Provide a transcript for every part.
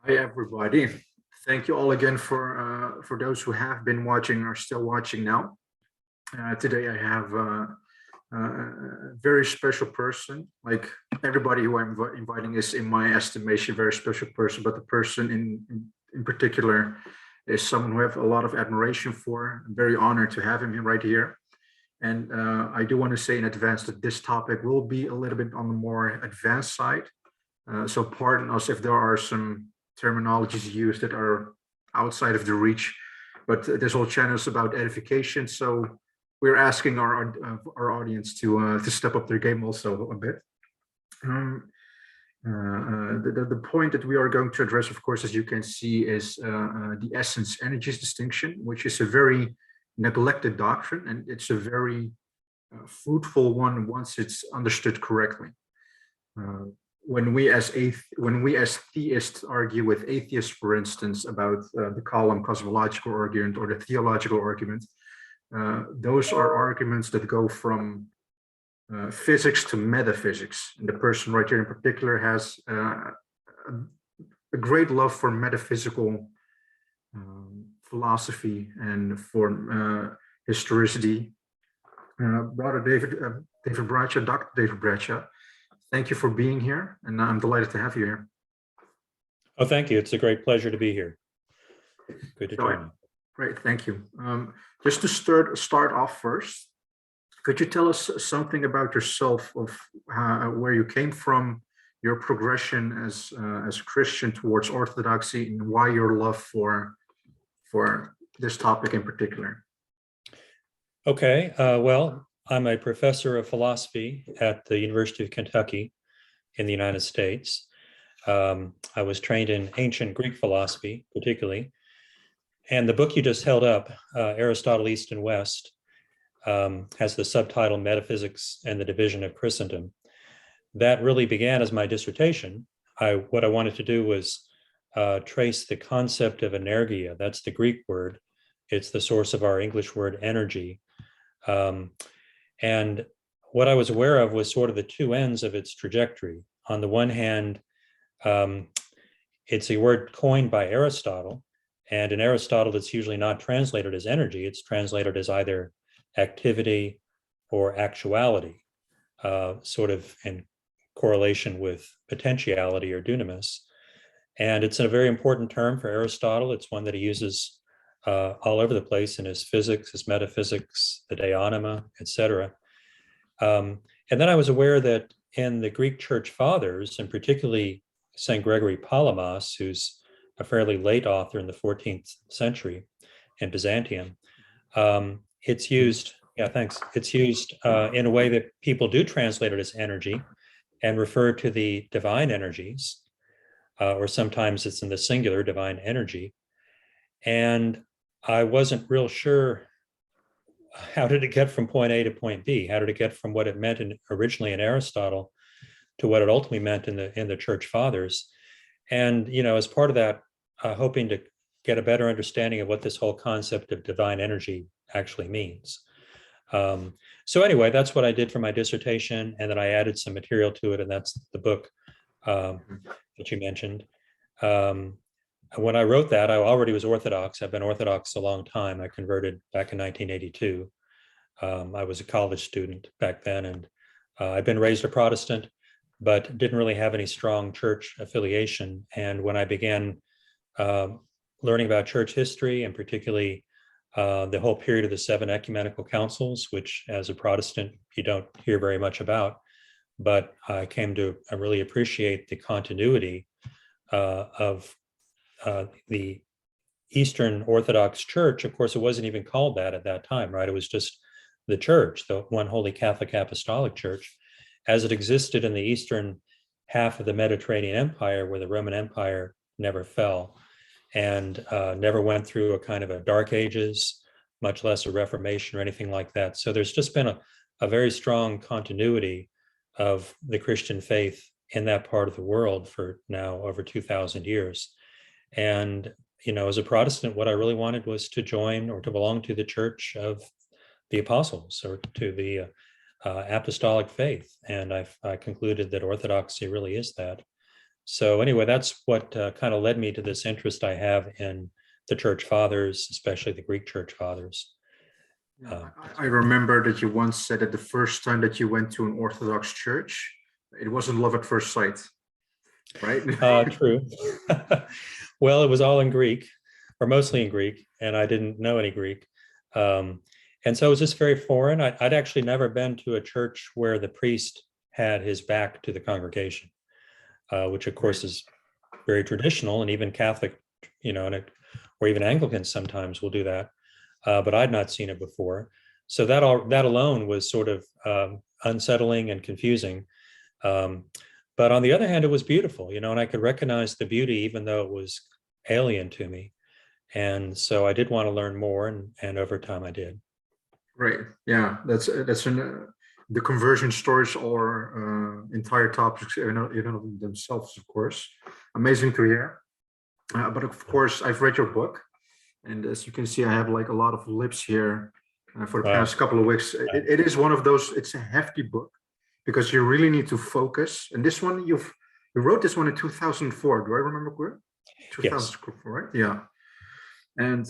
Hi everybody. Thank you all again for those who have been watching or still watching now. Today I have a very special person. Like everybody who I'm inviting is, in my estimation, a very special person. But the person in particular is someone who I have a lot of admiration for. I'm very honored to have him right here. And I do want to say in advance that this topic will be a little bit on the more advanced side. So pardon us if there are some terminologies used that are outside of the reach, but this whole channel is about edification. So we're asking our audience to step up their game also a bit. The point that we are going to address, of course, as you can see, is the essence energies distinction, which is a very neglected doctrine, and it's a very fruitful one once it's understood correctly. When we as theists argue with atheists, for instance, about the column cosmological argument or the theological argument, those are arguments that go from physics to metaphysics. And the person right here in particular has a great love for metaphysical philosophy and for historicity. Brother David Bradshaw, Dr. David Bradshaw, thank you for being here, and I'm delighted to have you here. Oh, thank you. It's a great pleasure to be here. Good to join you. Great, thank you. Just to start off first, could you tell us something about yourself, of where you came from, your progression as a Christian towards Orthodoxy, and why your love for this topic in particular? Okay, well, I'm a professor of philosophy at the University of Kentucky in the United States. I was trained in ancient Greek philosophy, particularly. And the book you just held up, Aristotle East and West, has the subtitle Metaphysics and the Division of Christendom. That really began as my dissertation. What I wanted to do was trace the concept of energia. That's the Greek word. It's the source of our English word energy. And what I was aware of was sort of the two ends of its trajectory. On the one hand, it's a word coined by Aristotle, and in Aristotle, it's usually not translated as energy. It's translated as either activity or actuality, sort of in correlation with potentiality or dunamis. And it's a very important term for Aristotle. It's one that he uses all over the place in his physics, his metaphysics, the De Anima, etc. And then I was aware that in the Greek Church Fathers, and particularly St. Gregory Palamas, who's a fairly late author in the 14th century in Byzantium, it's used, it's used in a way that people do translate it as energy and refer to the divine energies, or sometimes it's in the singular, divine energy. And I wasn't real sure, how did it get from point A to point B? How did it get from what it meant originally in Aristotle to what it ultimately meant in the Church Fathers? And, you know, as part of that, hoping to get a better understanding of what this whole concept of divine energy actually means. So anyway, that's what I did for my dissertation, and then I added some material to it, and that's the book that you mentioned. When I wrote that, I already was Orthodox. I've been Orthodox a long time. I converted back in 1982. I was a college student back then, and I've been raised a Protestant, but didn't really have any strong church affiliation. And when I began learning about church history, and particularly the whole period of the 7 ecumenical councils, which as a Protestant, you don't hear very much about, but I came to really appreciate the continuity of the Eastern Orthodox Church. Of course, it wasn't even called that at that time, right? It was just the church, the one holy Catholic Apostolic Church, as it existed in the eastern half of the Mediterranean Empire, where the Roman Empire never fell and never went through a kind of a Dark Ages, much less a Reformation or anything like that. So there's just been a very strong continuity of the Christian faith in that part of the world for now over 2,000 years. And, you know, as a Protestant, what I really wanted was to join or to belong to the Church of the Apostles, or to the apostolic faith. And I concluded that Orthodoxy really is that. So anyway, that's what kind of led me to this interest I have in the church fathers, especially the Greek church fathers. I remember that you once said that the first time that you went to an Orthodox church, it wasn't love at first sight, right? True. Well, it was all in Greek, or mostly in Greek, and I didn't know any Greek. And so it was just very foreign. I'd actually never been to a church where the priest had his back to the congregation, which of course is very traditional, and even Catholic, or even Anglicans sometimes will do that. But I'd not seen it before. So that alone was sort of unsettling and confusing. But on the other hand, it was beautiful, and I could recognize the beauty even though it was alien to me. And so I did want to learn more, and over time I did. Right. Yeah, that's the conversion stories or entire topics in themselves, of course. Amazing to hear. But of course, I've read your book, and as you can see, I have like a lot of lips here for the past couple of weeks. It is one of those. It's a hefty book because you really need to focus. And this one, you wrote this one in 2004. Do I remember correct? 2004, yes. Right? Yeah. And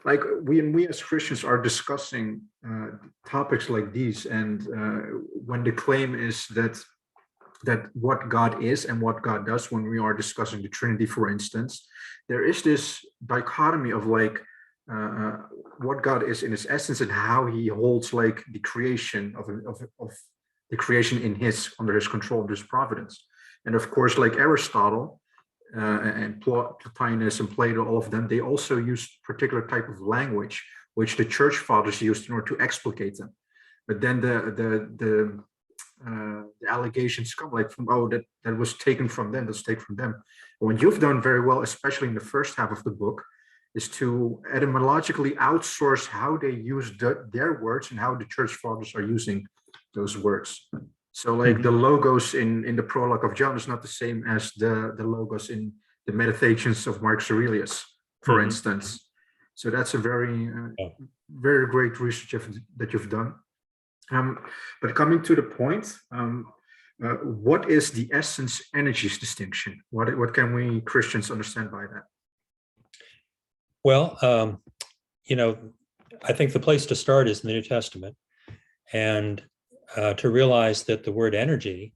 like we as Christians are discussing topics like these, and when the claim is that what God is and what God does, when we are discussing the Trinity, for instance, there is this dichotomy of like what God is in his essence and how he holds like the creation of the creation under his control, under his providence. And of course, like Aristotle and Plotinus and Plato, all of them, they also used particular type of language which the church fathers used in order to explicate them. But then the allegations come like from, that was taken from them, that's taken from them. And what you've done very well, especially in the first half of the book, is to etymologically outsource how they use their words and how the church fathers are using those words. So like the logos in the prologue of John is not the same as the logos in the Meditations of Marcus Aurelius, for instance. So that's a very, very great research that you've done. But coming to the point, what is the essence energies distinction? What can we Christians understand by that? Well, I think the place to start is in the New Testament, and to realize that the word energy,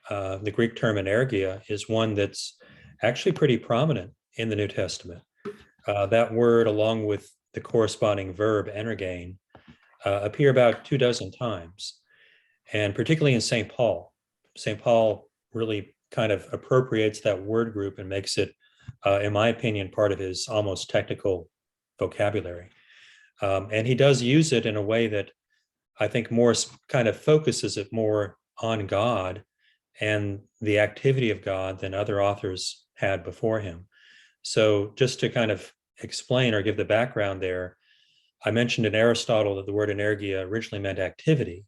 the Greek term energia, is one that's actually pretty prominent in the New Testament. That word, along with the corresponding verb energein, appear about 24 times, and particularly in St. Paul. St. Paul really kind of appropriates that word group and makes it, in my opinion, part of his almost technical vocabulary. And he does use it in a way that I think more kind of focuses it more on God and the activity of God than other authors had before him. So just to kind of explain or give the background there, I mentioned in Aristotle that the word energia originally meant activity.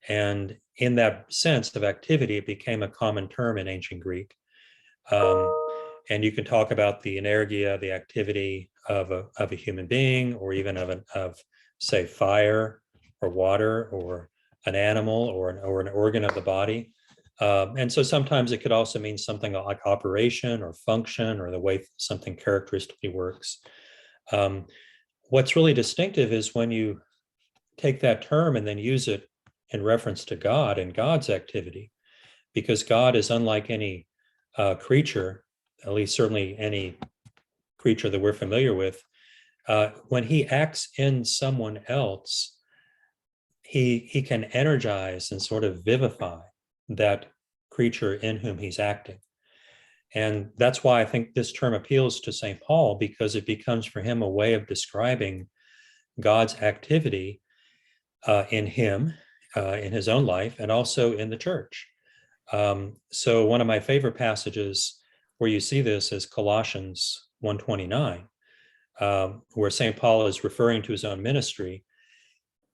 And in that sense of activity, it became a common term in ancient Greek. And you can talk about the energia, the activity of a human being, or even of say, fire or water or an animal or an organ of the body. And so sometimes it could also mean something like operation or function or the way something characteristically works. What's really distinctive is when you take that term and then use it in reference to God and God's activity, because God is unlike any creature, at least certainly any creature that we're familiar with. When he acts in someone else, he can energize and sort of vivify that creature in whom he's acting. And that's why I think this term appeals to St. Paul, because it becomes for him a way of describing God's activity in him, in his own life, and also in the church. So one of my favorite passages where you see this is Colossians 1:29, where St. Paul is referring to his own ministry,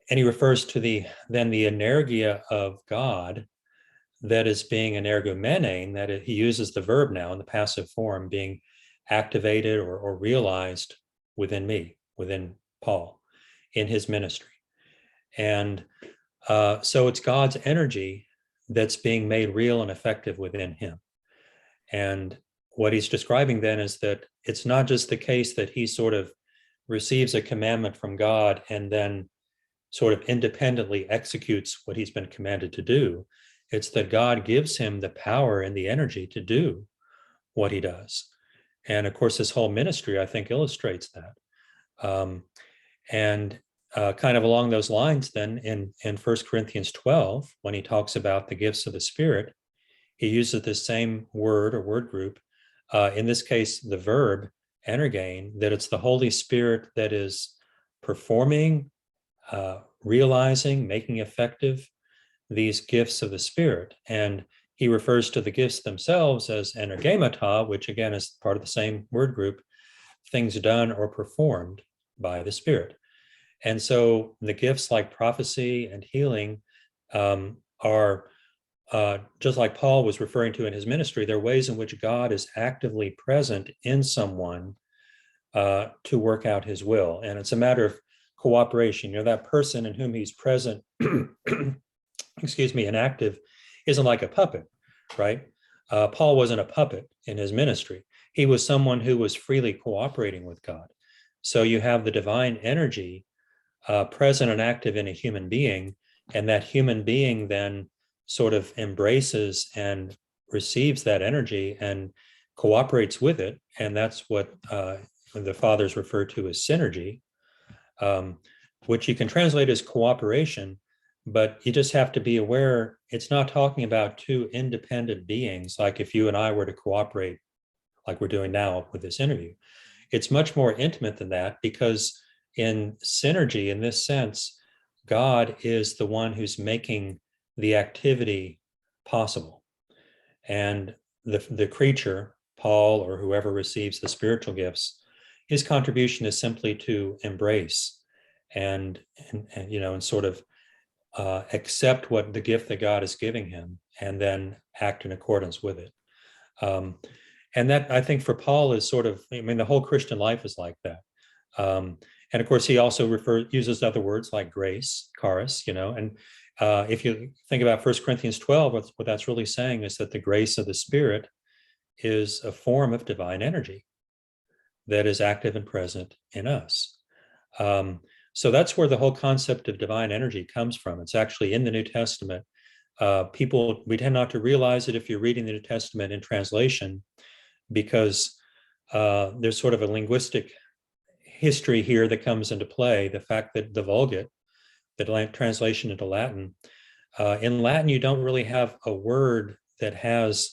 and he refers to the energia of God that is being energomene, that he uses the verb now in the passive form, being activated or realized within me, within Paul, in his ministry. And so it's God's energy that's being made real and effective within him. And what he's describing then is that it's not just the case that he sort of receives a commandment from God and then sort of independently executes what he's been commanded to do. It's that God gives him the power and the energy to do what he does. And of course, his whole ministry, I think, illustrates that. And kind of along those lines, then in 1 Corinthians 12, when he talks about the gifts of the Spirit, he uses the same word or word group. In this case, the verb energein, that it's the Holy Spirit that is performing, realizing, making effective these gifts of the Spirit. And he refers to the gifts themselves as energemata, which again is part of the same word group, things done or performed by the Spirit. And so the gifts like prophecy and healing are just like Paul was referring to in his ministry, they're ways in which God is actively present in someone to work out his will. And it's a matter of cooperation. You know, that person in whom he's present, excuse me, and active isn't like a puppet, right? Paul wasn't a puppet in his ministry. He was someone who was freely cooperating with God. So you have the divine energy present and active in a human being, and that human being then sort of embraces and receives that energy and cooperates with it. And that's what the fathers refer to as synergy, which you can translate as cooperation, but you just have to be aware it's not talking about two independent beings, like if you and I were to cooperate like we're doing now with this interview. It's much more intimate than that, because in synergy, in this sense, God is the one who's making the activity possible. And the creature, Paul or whoever receives the spiritual gifts, his contribution is simply to embrace and you know, and sort of accept what the gift that God is giving him and then act in accordance with it. And that, I think, for Paul is sort of, I mean, the whole Christian life is like that. And of course, he also uses other words like grace, charis, you know, and if you think about 1 Corinthians 12, what that's really saying is that the grace of the Spirit is a form of divine energy that is active and present in us. So that's where the whole concept of divine energy comes from. It's actually in the New Testament. We tend not to realize it if you're reading the New Testament in translation, because there's sort of a linguistic history here that comes into play. The fact that the Vulgate, the translation into Latin, in Latin, you don't really have a word that has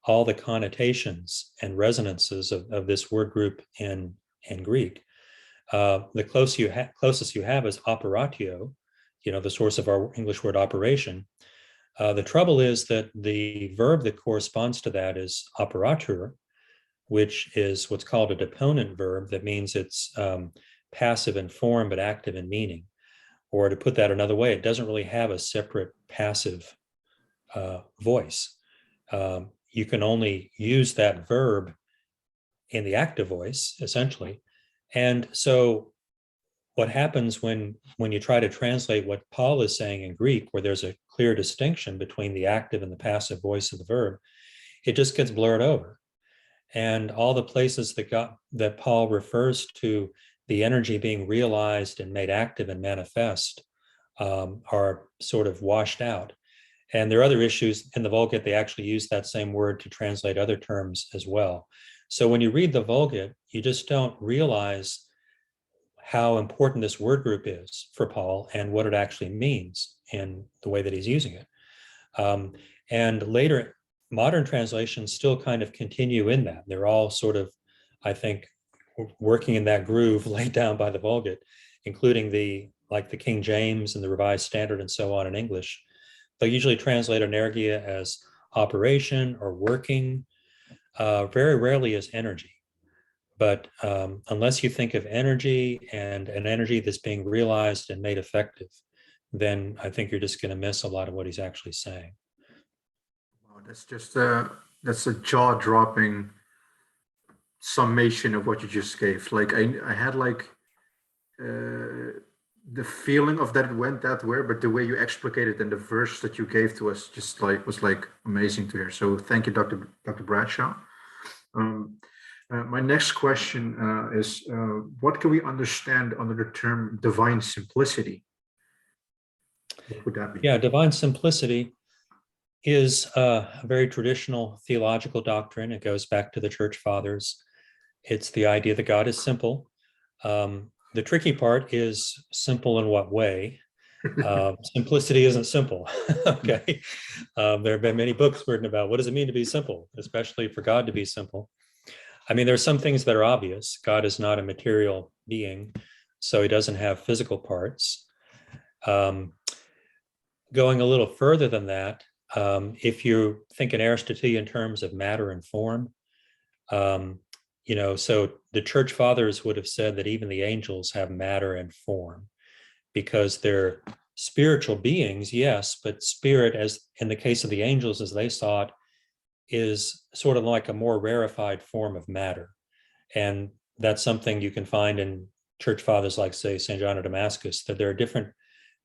all the connotations and resonances of this word group in Greek. The closest you have is operatio, you know, the source of our English word operation. The trouble is that the verb that corresponds to that is operatur, which is what's called a deponent verb. That means it's passive in form but active in meaning. Or to put that another way, it doesn't really have a separate passive voice. You can only use that verb in the active voice, essentially. And so what happens when you try to translate what Paul is saying in Greek, where there's a clear distinction between the active and the passive voice of the verb, it just gets blurred over. And all the places that Paul refers to the energy being realized and made active and manifest are sort of washed out. And there are other issues in the Vulgate. They actually use that same word to translate other terms as well. So when you read the Vulgate, you just don't realize how important this word group is for Paul and what it actually means in the way that he's using it. And later, modern translations still kind of continue in that. They're all sort of, I think, working in that groove laid down by the Vulgate, including the King James and the Revised Standard and so on in English. They'll usually translate energia as operation or working, very rarely as energy. But unless you think of energy and an energy that's being realized and made effective, then I think you're just going to miss a lot of what he's actually saying. Wow, that's a jaw-dropping summation of what you just gave. Like I had like the feeling of that it went that way, but the way you explicated and the verse that you gave to us just like was like amazing to hear. So thank you, Dr. Bradshaw. My next question is, what can we understand under the term divine simplicity? What would that be? Yeah, divine simplicity is a very traditional theological doctrine. It goes back to the church fathers. It's the idea that God is simple. The tricky part is simple in what way? Simplicity isn't simple. Okay. There have been many books written about what does it mean to be simple, especially for God to be simple. I mean, there are some things that are obvious. God is not a material being, so he doesn't have physical parts. Going a little further than that, if you think in Aristotelian terms of matter and form, so the church fathers would have said that even the angels have matter and form because they're spiritual beings, yes, but spirit, as in the case of the angels, as they saw it, is sort of like a more rarefied form of matter. And that's something you can find in church fathers like, say, St. John of Damascus, that there are different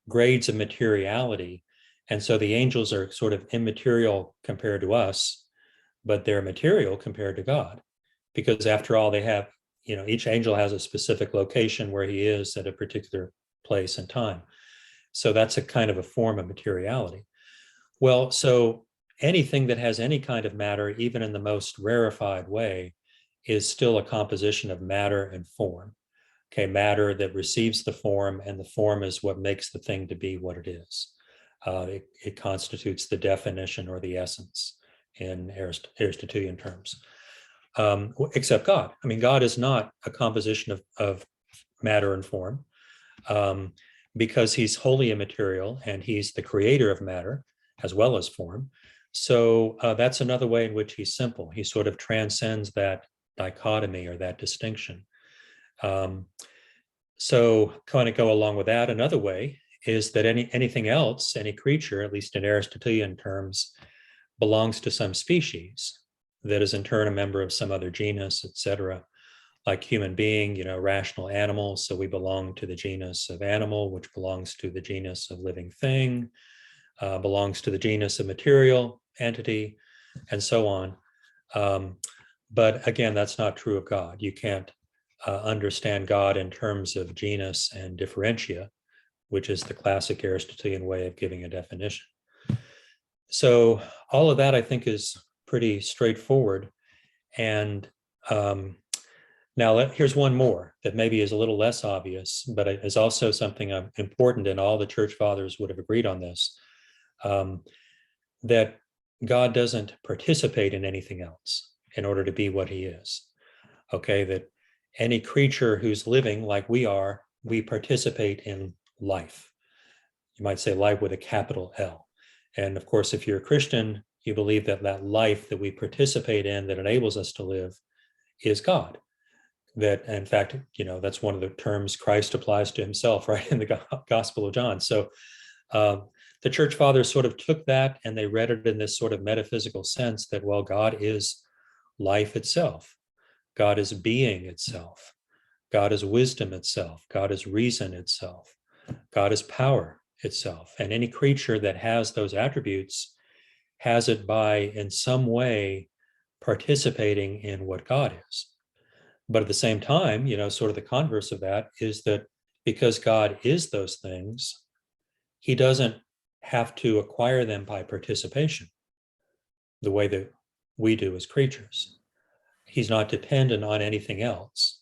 grades of materiality. And so the angels are sort of immaterial compared to us, but they're material compared to God. Because after all, they have, each angel has a specific location where he is at a particular place and time. So that's a kind of a form of materiality. Well, so anything that has any kind of matter, even in the most rarefied way, is still a composition of matter and form. Okay, matter that receives the form, and the form is what makes the thing to be what it is. It constitutes the definition or the essence in Aristotelian terms. Except God. I mean, God is not a composition of matter and form because he's wholly immaterial and he's the creator of matter as well as form. So that's another way in which he's simple. He sort of transcends that dichotomy or that distinction. So kind of go along with that. Another way is that anything else, any creature, at least in Aristotelian terms, belongs to some species that is in turn a member of some other genus, etc. Like human being, rational animals. So we belong to the genus of animal, which belongs to the genus of living thing, belongs to the genus of material entity, and so on. But again, that's not true of God. You can't understand God in terms of genus and differentia, which is the classic Aristotelian way of giving a definition. So all of that, I think, is pretty straightforward. And now here's one more that maybe is a little less obvious, but it is also something important, and all the church fathers would have agreed on this, that God doesn't participate in anything else in order to be what he is. Okay, that any creature who's living like we are, we participate in life. You might say life with a capital L. And of course, if you're a Christian, you believe that that life that we participate in that enables us to live is God. That, in fact, that's one of the terms Christ applies to himself, right, in the Gospel of John. So the church fathers sort of took that and they read it in this sort of metaphysical sense that, well, God is life itself. God is being itself. God is wisdom itself. God is reason itself. God is power itself. And any creature that has those attributes has it by, in some way, participating in what God is. But at the same time, sort of the converse of that is that because God is those things, he doesn't have to acquire them by participation the way that we do as creatures. He's not dependent on anything else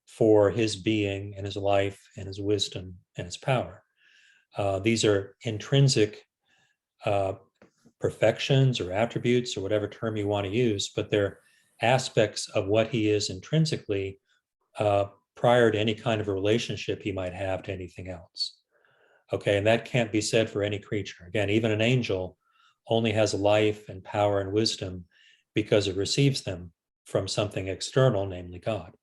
for his being and his life and his wisdom and his power. These are intrinsic perfections or attributes or whatever term you want to use, but they're aspects of what he is intrinsically prior to any kind of a relationship he might have to anything else. Okay, and that can't be said for any creature. Again, even an angel only has life and power and wisdom because it receives them from something external, namely God.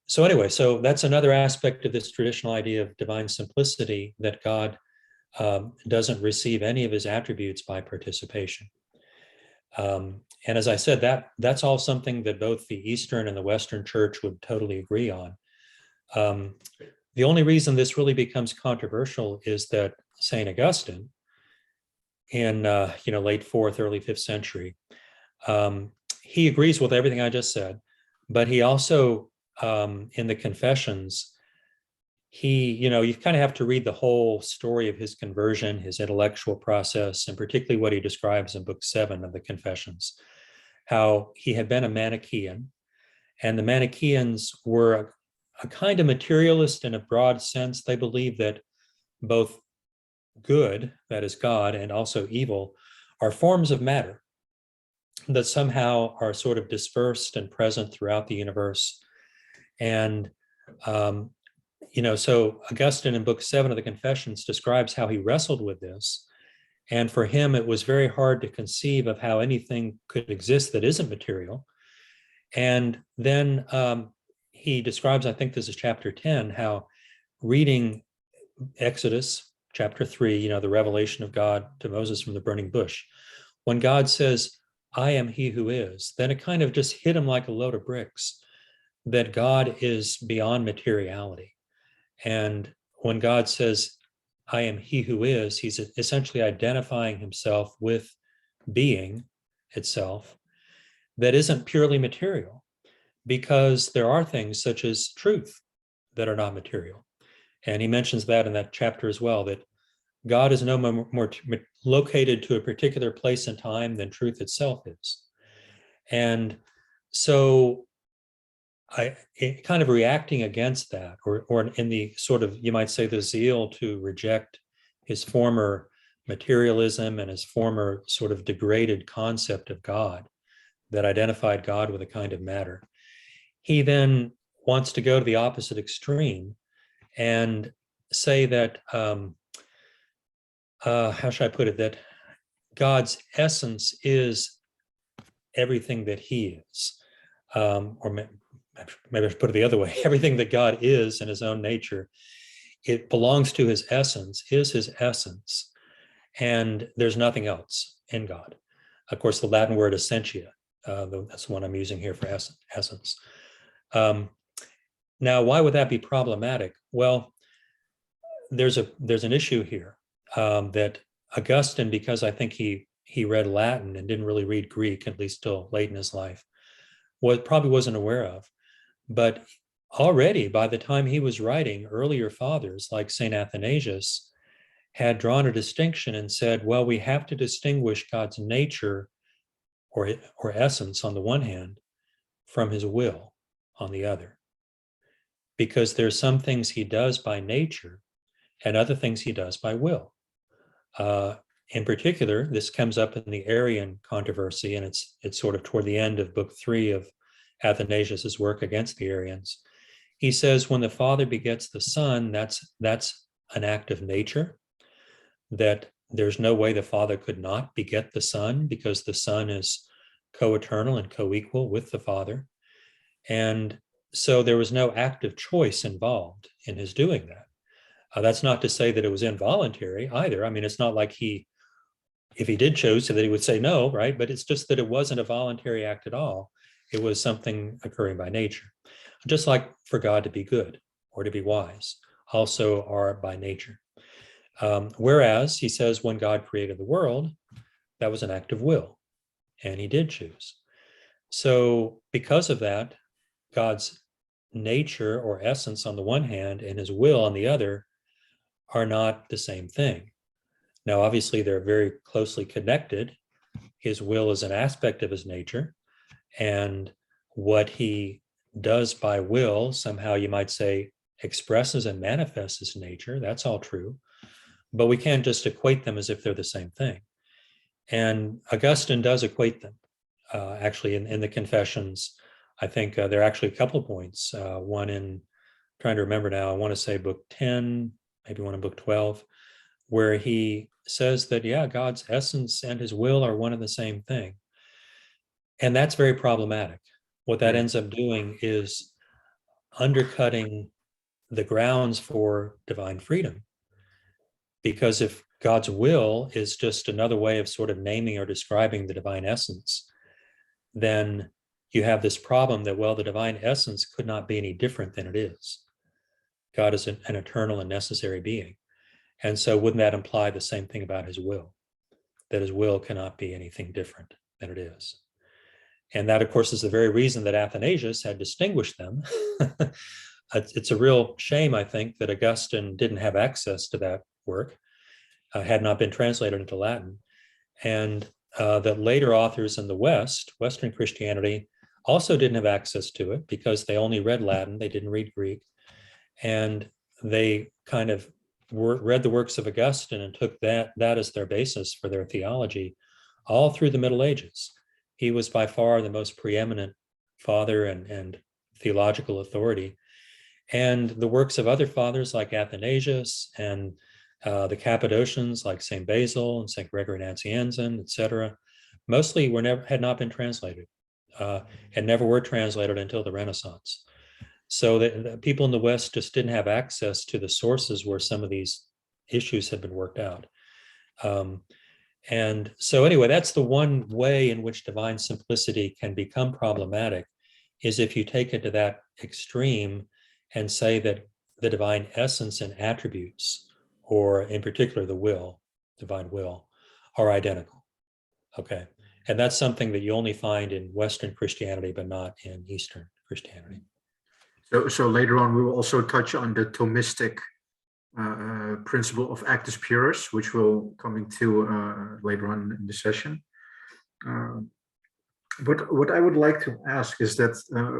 So anyway, so that's another aspect of this traditional idea of divine simplicity, that God doesn't receive any of his attributes by participation. And as I said, that's all something that both the Eastern and the Western Church would totally agree on. The only reason this really becomes controversial is that St. Augustine in late 4th, early 5th century, he agrees with everything I just said, but he also, in the Confessions, you kind of have to read the whole story of his conversion, his intellectual process, and particularly what he describes in book 7 of the Confessions, how he had been a Manichaean, and the Manichaeans were a kind of materialist in a broad sense. They believed that both good, that is God, and also evil are forms of matter that somehow are sort of dispersed and present throughout the universe. And so Augustine in book 7 of the Confessions describes how he wrestled with this. And for him, it was very hard to conceive of how anything could exist that isn't material. And then he describes, I think this is chapter 10, how reading Exodus chapter 3, the revelation of God to Moses from the burning bush, when God says, I am he who is, then it kind of just hit him like a load of bricks, that God is beyond materiality. And when God says, I am he who is, he's essentially identifying himself with being itself that isn't purely material, because there are things such as truth that are not material. And he mentions that in that chapter as well, that God is no more located to a particular place and time than truth itself is. And so kind of reacting against that, or in the sort of, you might say, the zeal to reject his former materialism and his former sort of degraded concept of God that identified God with a kind of matter, he then wants to go to the opposite extreme and say that, how should I put it, that God's essence is everything that he is, or maybe I should put it the other way, everything that God is in his own nature, it belongs to his essence, is his essence, and there's nothing else in God. Of course, the Latin word essentia, that's the one I'm using here for essence. Now, why would that be problematic? Well, there's an issue here that Augustine, because I think he read Latin and didn't really read Greek, at least till late in his life, probably wasn't aware of. But already by the time he was writing, earlier fathers like St. Athanasius had drawn a distinction and said, well, we have to distinguish God's nature or essence on the one hand from his will on the other. Because there's some things he does by nature and other things he does by will. In particular, this comes up in the Arian controversy, and it's sort of toward the end of book 3 of Athanasius's work against the Arians. He says, when the Father begets the Son, that's an act of nature, that there's no way the Father could not beget the Son, because the Son is co-eternal and co-equal with the Father. And so there was no active choice involved in his doing that. That's not to say that it was involuntary either. I mean, it's not like if he did choose, so that he would say no, right? But it's just that it wasn't a voluntary act at all. It was something occurring by nature. Just like for God to be good or to be wise also are by nature. Whereas he says when God created the world, that was an act of will, and he did choose. So because of that, God's nature or essence on the one hand and his will on the other are not the same thing. Now, obviously, they're very closely connected. His will is an aspect of his nature, and what he does by will, somehow you might say, expresses and manifests his nature. That's all true. But we can't just equate them as if they're the same thing. And Augustine does equate them. Actually, in the Confessions, I think there are actually a couple of points. One in, trying to remember now, I want to say book 10, maybe one in book 12, where he says that, yeah, God's essence and his will are one and the same thing. And that's very problematic. What that ends up doing is undercutting the grounds for divine freedom. Because if God's will is just another way of sort of naming or describing the divine essence, then you have this problem that, well, the divine essence could not be any different than it is. God is an eternal and necessary being. And so wouldn't that imply the same thing about his will? That his will cannot be anything different than it is. And that, of course, is the very reason that Athanasius had distinguished them. It's a real shame, I think, that Augustine didn't have access to that work, had not been translated into Latin, and that later authors in the West, Western Christianity, also didn't have access to it because they only read Latin, they didn't read Greek, and they kind of read the works of Augustine and took that as their basis for their theology all through the Middle Ages. He was by far the most preeminent father and theological authority. And the works of other fathers like Athanasius and the Cappadocians like St. Basil and St. Gregory Nazianzen, etc., mostly had not been translated and never were translated until the Renaissance. So the people in the West just didn't have access to the sources where some of these issues had been worked out. And so anyway, that's the one way in which divine simplicity can become problematic, is if you take it to that extreme and say that the divine essence and attributes, or in particular the will, divine will, are identical. Okay. And that's something that you only find in Western Christianity, but not in Eastern Christianity. So later on, we will also touch on the Thomistic principle of Actus Purus, which will come into later on in the session. But what I would like to ask is that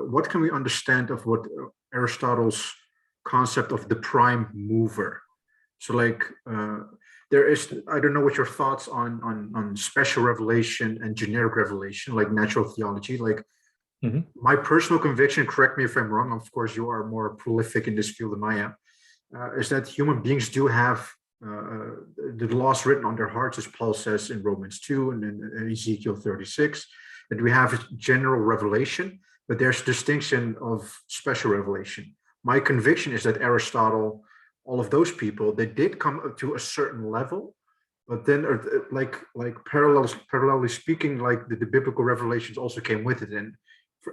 what can we understand of what Aristotle's concept of the prime mover? So like there is, I don't know what your thoughts on special revelation and generic revelation, like natural theology. Like my personal conviction, correct me if I'm wrong, of course you are more prolific in this field than I am, is that human beings do have the laws written on their hearts, as Paul says in Romans 2 and in Ezekiel 36, that we have general revelation, but there's distinction of special revelation. My conviction is that Aristotle, all of those people, they did come up to a certain level, but then like parallelly speaking, like the biblical revelations also came with it.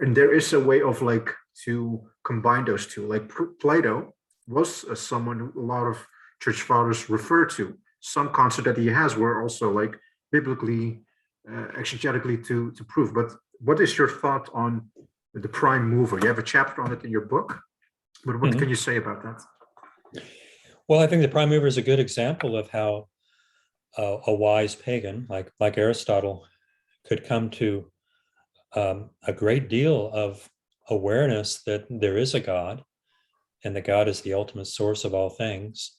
And there is a way of like to combine those two. Like Plato was someone who a lot of church fathers refer to. Some concepts that he has were also like biblically, exegetically to prove. But what is your thought on the prime mover? You have a chapter on it in your book, but what can you say about that? Well, I think the prime mover is a good example of how a wise pagan like Aristotle could come to a great deal of awareness that there is a God, and that God is the ultimate source of all things,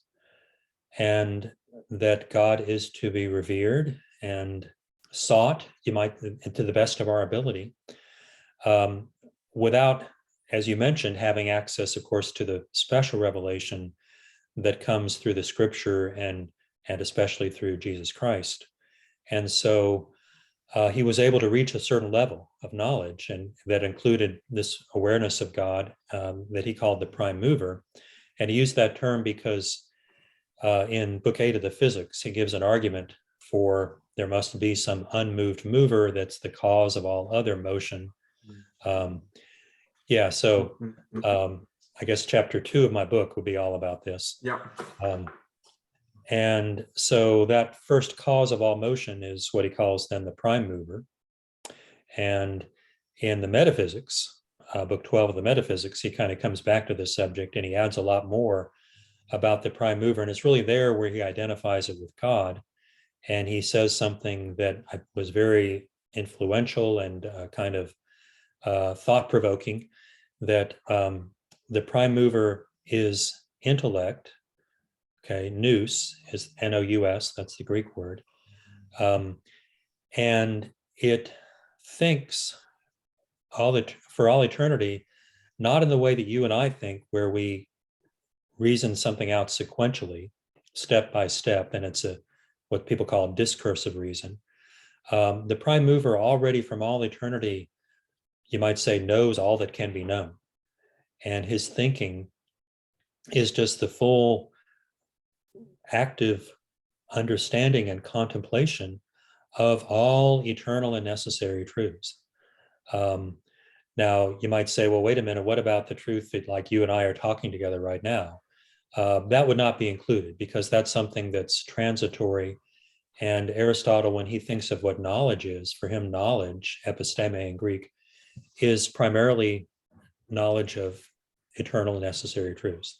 and that God is to be revered and sought, you might, to the best of our ability, without, as you mentioned, having access, of course, to the special revelation that comes through the scripture and especially through Jesus Christ. And so he was able to reach a certain level of knowledge, and that included this awareness of God that he called the prime mover. And he used that term because in Book 8 of the Physics, he gives an argument for there must be some unmoved mover that's the cause of all other motion. So I guess chapter 2 of my book would be all about this. Yeah. And so that first cause of all motion is what he calls then the prime mover. And in the Metaphysics, book 12 of the Metaphysics, he kind of comes back to this subject and he adds a lot more about the prime mover. And it's really there where he identifies it with God. And he says something that was very influential and kind of thought-provoking, that the prime mover is intellect. Okay, nous is N-O-U-S, that's the Greek word. And it thinks for all eternity, not in the way that you and I think, where we reason something out sequentially, step by step, and it's what people call discursive reason. The prime mover already from all eternity, you might say, knows all that can be known. And his thinking is just the full active understanding and contemplation of all eternal and necessary truths. Now, you might say, well, wait a minute, what about the truth that like you and I are talking together right now? that would not be included because that's something that's transitory. And Aristotle, when he thinks of what knowledge is, for him, knowledge, episteme in Greek, is primarily knowledge of eternal necessary truths.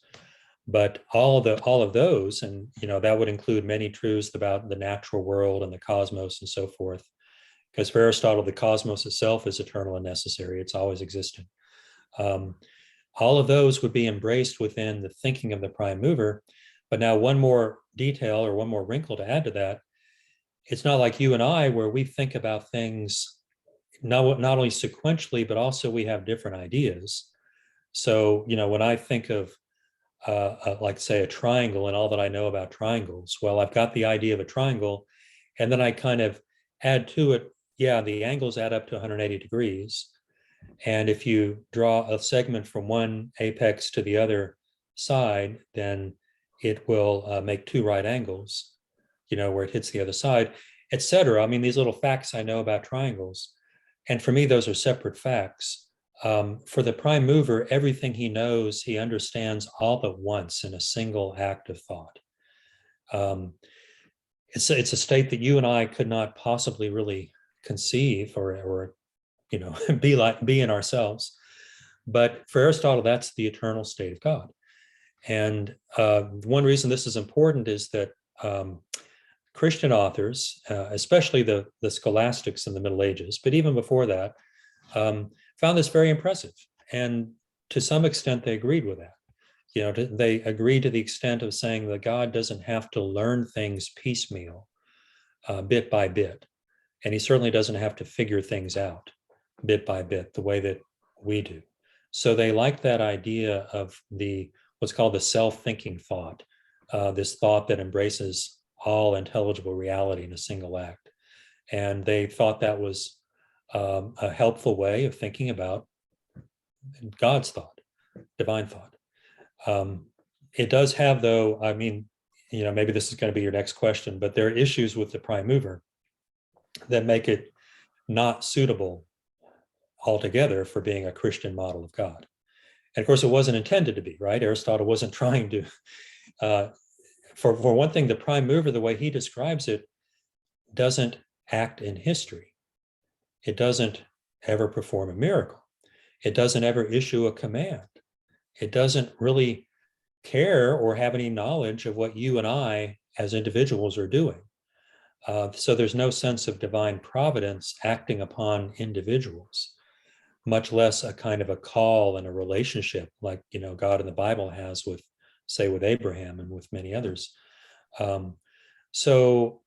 But all of those, and that would include many truths about the natural world and the cosmos and so forth. Because for Aristotle, the cosmos itself is eternal and necessary; it's always existed. All of those would be embraced within the thinking of the prime mover. But now, one more detail or one more wrinkle to add to that: it's not like you and I, where we think about things not only sequentially, but also we have different ideas. So, when I think of, like, say, a triangle and all that I know about triangles, well, I've got the idea of a triangle, and then I kind of add to it, yeah, the angles add up to 180 degrees. And if you draw a segment from one apex to the other side, then it will make two right angles, where it hits the other side, etc. I mean, these little facts I know about triangles. And for me, those are separate facts. For the prime mover, everything he knows, he understands all at once in a single act of thought. It's a state that you and I could not possibly really conceive or be in ourselves. But for Aristotle, that's the eternal state of God. And one reason this is important is that Christian authors, especially the scholastics in the Middle Ages, but even before that, found this very impressive. And to some extent, they agreed with that. They agreed to the extent of saying that God doesn't have to learn things piecemeal, bit by bit. And he certainly doesn't have to figure things out bit by bit the way that we do. So they like that idea of what's called the self-thinking thought, this thought that embraces all intelligible reality in a single act. And they thought that was a helpful way of thinking about God's thought, divine thought. It does have, though, I mean, maybe this is going to be your next question, but there are issues with the prime mover that make it not suitable altogether for being a Christian model of God. And of course, it wasn't intended to be, right? Aristotle wasn't trying to, for one thing, the prime mover, the way he describes it, doesn't act in history. It doesn't ever perform a miracle. It doesn't ever issue a command. It doesn't really care or have any knowledge of what you and I as individuals are doing. So there's no sense of divine providence acting upon individuals, much less a kind of a call and a relationship like, God in the Bible has with, say, with Abraham and with many others. So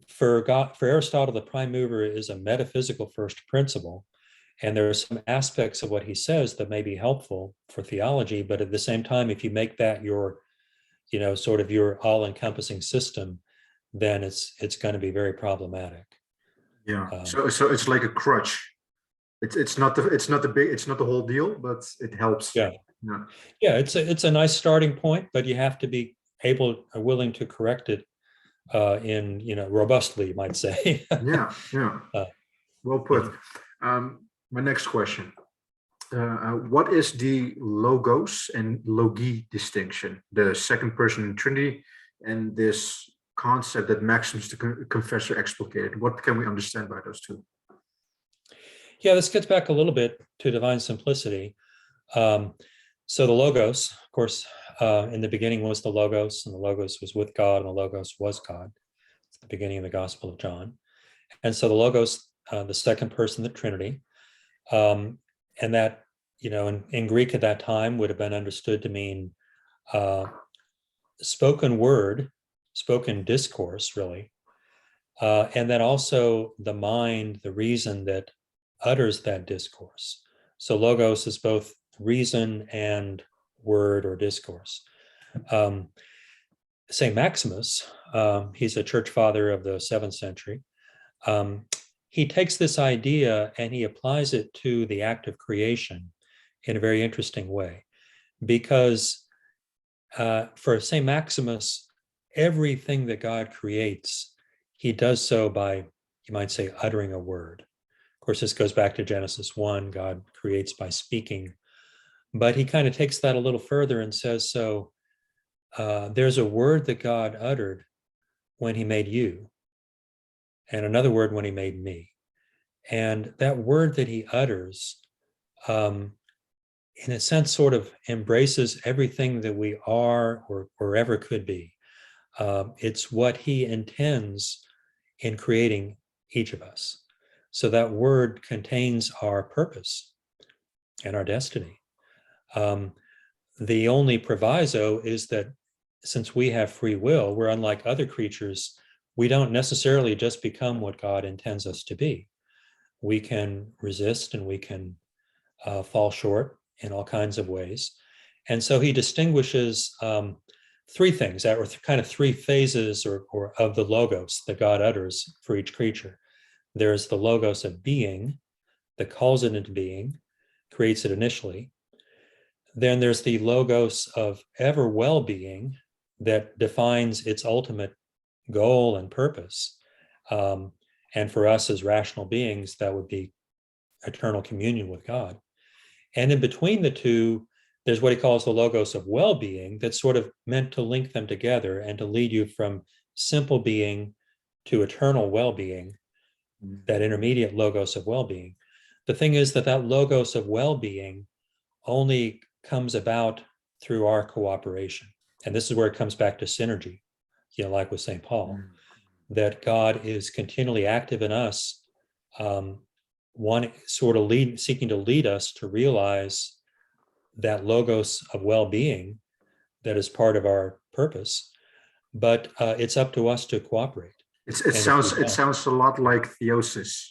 for Aristotle, the prime mover is a metaphysical first principle. And there are some aspects of what he says that may be helpful for theology, but at the same time, if you make that your, sort of your all-encompassing system, then it's going to be very problematic. Yeah. So it's like a crutch. It's not the whole deal, but it helps. Yeah. It's a nice starting point, but you have to be willing to correct it in robustly, you might say. Yeah. Well put. My next question: what is the logos and logoi distinction? The second person in Trinity and this concept that Maximus the Confessor explicated. What can we understand by those two? Yeah, this gets back a little bit to divine simplicity. So the logos, of course, in the beginning was the logos, and the logos was with God, and the logos was God. It's the beginning of the Gospel of John. And so the logos, the second person of the Trinity, and that, in Greek at that time would have been understood to mean spoken word, spoken discourse, really. And then also the mind, the reason that utters that discourse. So logos is both reason and word or discourse. St. Maximus, he's a church father of the 7th century. He takes this idea and he applies it to the act of creation in a very interesting way, because for St. Maximus, everything that God creates, he does so by, you might say, uttering a word. Of course, this goes back to Genesis 1, God creates by speaking. But he kind of takes that a little further and says, so there's a word that God uttered when he made you, and another word when he made me. And that word that he utters, in a sense, sort of embraces everything that we are or ever could be. It's what he intends in creating each of us. So that word contains our purpose and our destiny. The only proviso is that since we have free will, we're unlike other creatures. We don't necessarily just become what God intends us to be. We can resist and we can fall short in all kinds of ways. And so he distinguishes three things, or kind of three phases or of the logos that God utters for each creature. There's the logos of being that calls it into being, creates it initially. Then there's the logos of ever well-being that defines its ultimate goal and purpose. And for us as rational beings, that would be eternal communion with God. And in between the two, there's what he calls the logos of well-being that's sort of meant to link them together and to lead you from simple being to eternal well-being, that intermediate logos of well-being. The thing is that that logos of well-being only comes about through our cooperation. And this is where it comes back to synergy, like with St. Paul, that God is continually active in us, one sort of seeking to lead us to realize that logos of well-being that is part of our purpose, but it's up to us to cooperate. It sounds a lot like theosis.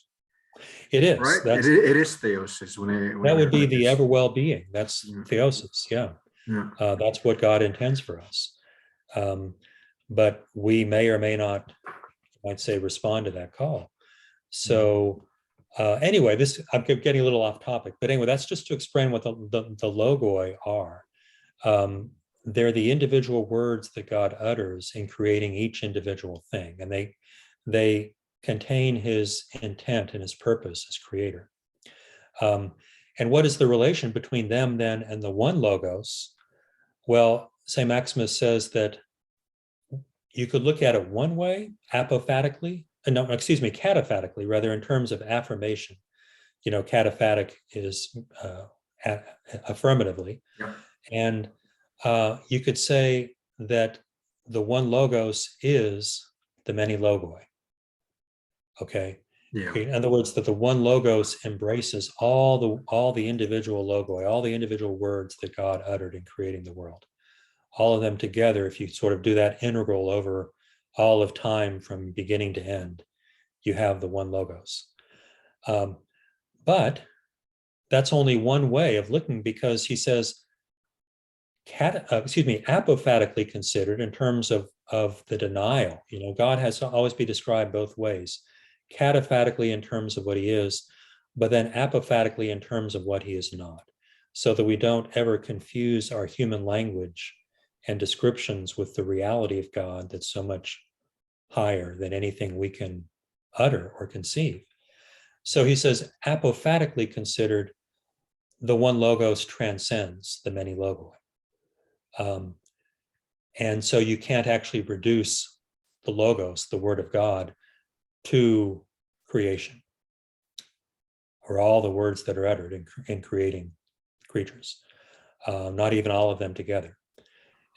It is. Right? It is theosis. That would be the ever well-being. That's theosis, yeah. That's what God intends for us. But we may or may not, I might say, respond to that call. So anyway, I'm getting a little off topic, but anyway, that's just to explain what the logoi are. They're the individual words that God utters in creating each individual thing, and they contain his intent and his purpose as creator. And what is the relation between them then and the one logos? Well, St. Maximus says that you could look at it one way, cataphatically, rather, in terms of affirmation. Cataphatic is affirmatively. Yeah. And you could say that the one logos is the many logoi. Okay. Yeah. In other words, that the one logos embraces all the individual logoi, all the individual words that God uttered in creating the world. All of them together, if you sort of do that integral over all of time from beginning to end, you have the one logos. But that's only one way of looking, because he says, apophatically considered in terms of the denial. God has to always be described both ways. Cataphatically in terms of what he is, but then apophatically in terms of what he is not, so that we don't ever confuse our human language and descriptions with the reality of God that's so much higher than anything we can utter or conceive. So he says, apophatically considered, the one logos transcends the many logoi. And so you can't actually reduce the logos, the word of God, to creation, or all the words that are uttered in creating creatures, not even all of them together.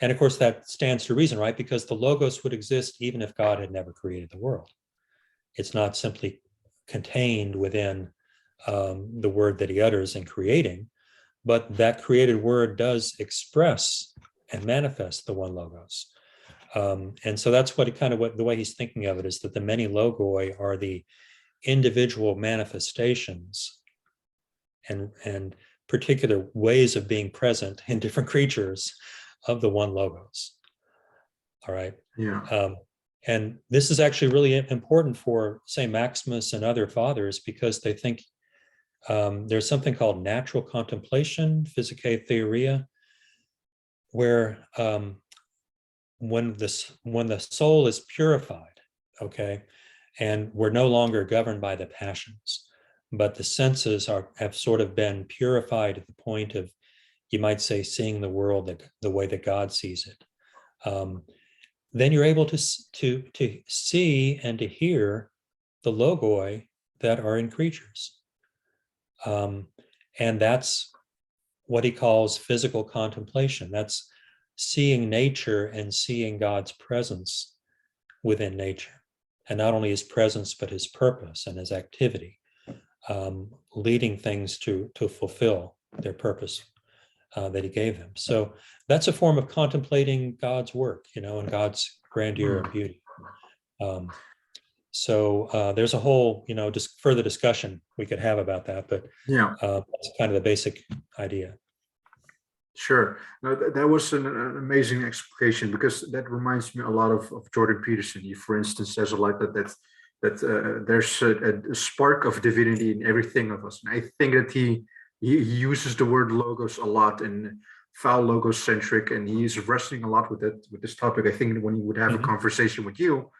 And of course, that stands to reason, right? Because the logos would exist even if God had never created the world. It's not simply contained within the word that he utters in creating, but that created word does express and manifest the one logos. And so that's what the way he's thinking of it is that the many logoi are the individual manifestations and particular ways of being present in different creatures of the one logos. All right. Yeah. And this is actually really important for St. Maximus and other fathers, because they think there's something called natural contemplation, physicae theoria, where when the soul is purified, okay, and we're no longer governed by the passions, but the senses have sort of been purified at the point of, you might say, seeing the world the way that God sees it. then you're able to see and to hear the logoi that are in creatures. And that's what he calls physical contemplation. That's seeing nature and seeing God's presence within nature. And not only his presence, but his purpose and his activity, leading things to fulfill their purpose that he gave them. So that's a form of contemplating God's work, and God's grandeur and beauty. So there's a whole, just further discussion we could have about that, but Yeah. that's kind of the basic idea. Sure. No, that was an amazing explication, because that reminds me a lot of Jordan Peterson. He, for instance, says a lot that there's a spark of divinity in everything of us. And I think that he uses the word logos a lot, and foul logocentric, and he's wrestling a lot with this topic. I think when he would have a conversation with you,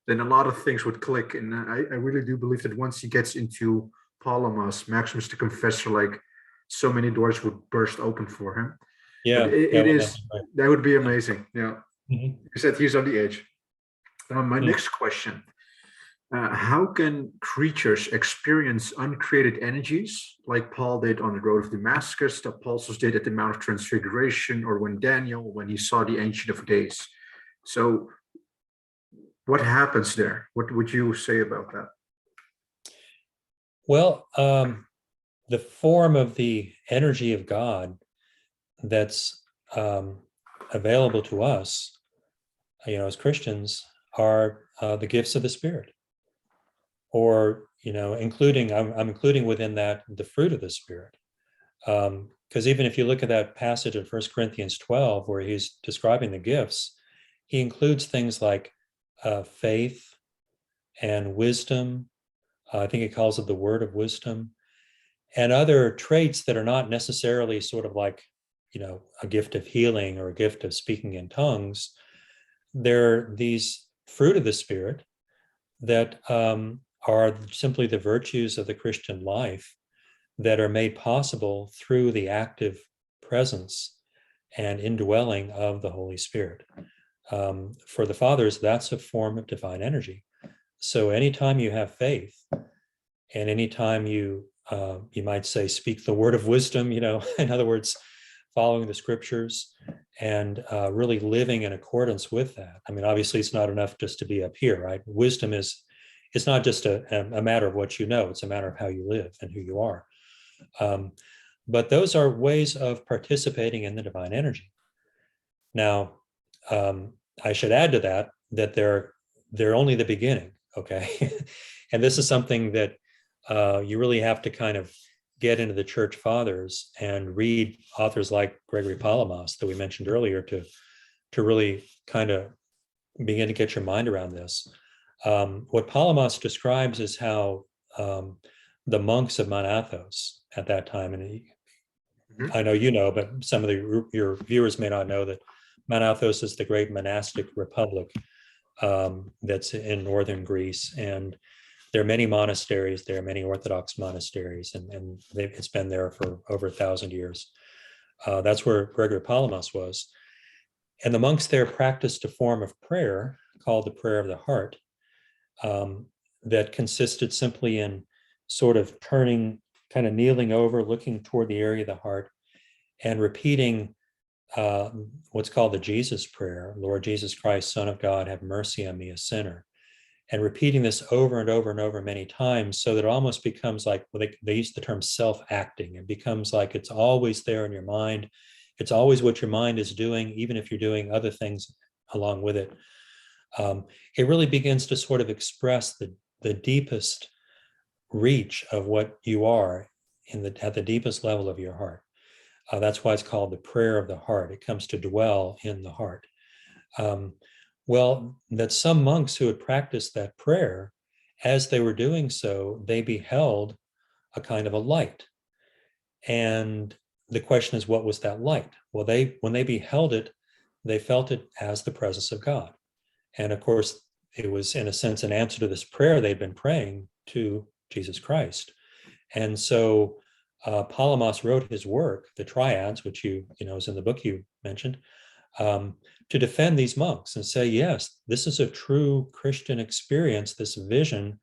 then a lot of things would click. And I really do believe that once he gets into Palamas, Maximus the Confessor, like, so many doors would burst open for him. Yeah, but that would be amazing. Yeah, because that he's on the edge. My next question: how can creatures experience uncreated energies, like Paul did on the road of Damascus, that Paul did at the Mount of Transfiguration, or when he saw the Ancient of Days? So, what happens there? What would you say about that? Well, the form of the energy of God that's available to us, as Christians, are the gifts of the Spirit, or including I'm including within that the fruit of the Spirit, because even if you look at that passage in 1 Corinthians 12 where he's describing the gifts, he includes things like faith and wisdom. I think he calls it the word of wisdom, and other traits that are not necessarily sort of like, a gift of healing or a gift of speaking in tongues. They're these fruit of the Spirit that are simply the virtues of the Christian life that are made possible through the active presence and indwelling of the Holy Spirit. For the fathers, that's a form of divine energy. So anytime you have faith, and anytime you might say, speak the word of wisdom, in other words, following the scriptures and really living in accordance with that. I mean, obviously, it's not enough just to be up here, right? Wisdom it's not just a matter of what you know, it's a matter of how you live and who you are. But those are ways of participating in the divine energy. Now, I should add to that they're only the beginning, okay? And this is something that you really have to kind of get into the church fathers and read authors like Gregory Palamas that we mentioned earlier to really kind of begin to get your mind around this. What Palamas describes is how the monks of Mount Athos at that time, and I know but some of your viewers may not know that Mount Athos is the great monastic republic that's in northern Greece, and there are many monasteries. There are many Orthodox monasteries, and it's been there for over 1,000 years. That's where Gregory Palamas was. And the monks there practiced a form of prayer called the prayer of the heart that consisted simply in sort of turning, kind of kneeling over, looking toward the area of the heart, and repeating what's called the Jesus prayer: Lord Jesus Christ, Son of God, have mercy on me, a sinner. And repeating this over and over and over many times, so that it almost becomes like, well, they use the term self-acting. It becomes like it's always there in your mind. It's always what your mind is doing, even if you're doing other things along with it. It really begins to sort of express the deepest reach of what you are at the deepest level of your heart. That's why it's called the prayer of the heart. It comes to dwell in the heart. Well, that some monks who had practiced that prayer, as they were doing so, they beheld a kind of a light. And the question is, what was that light? Well, when they beheld it, they felt it as the presence of God. And of course, it was in a sense an answer to this prayer they'd been praying to Jesus Christ. And so Palamas wrote his work, the Triads, which is in the book you mentioned, to defend these monks and say, yes, this is a true Christian experience, this vision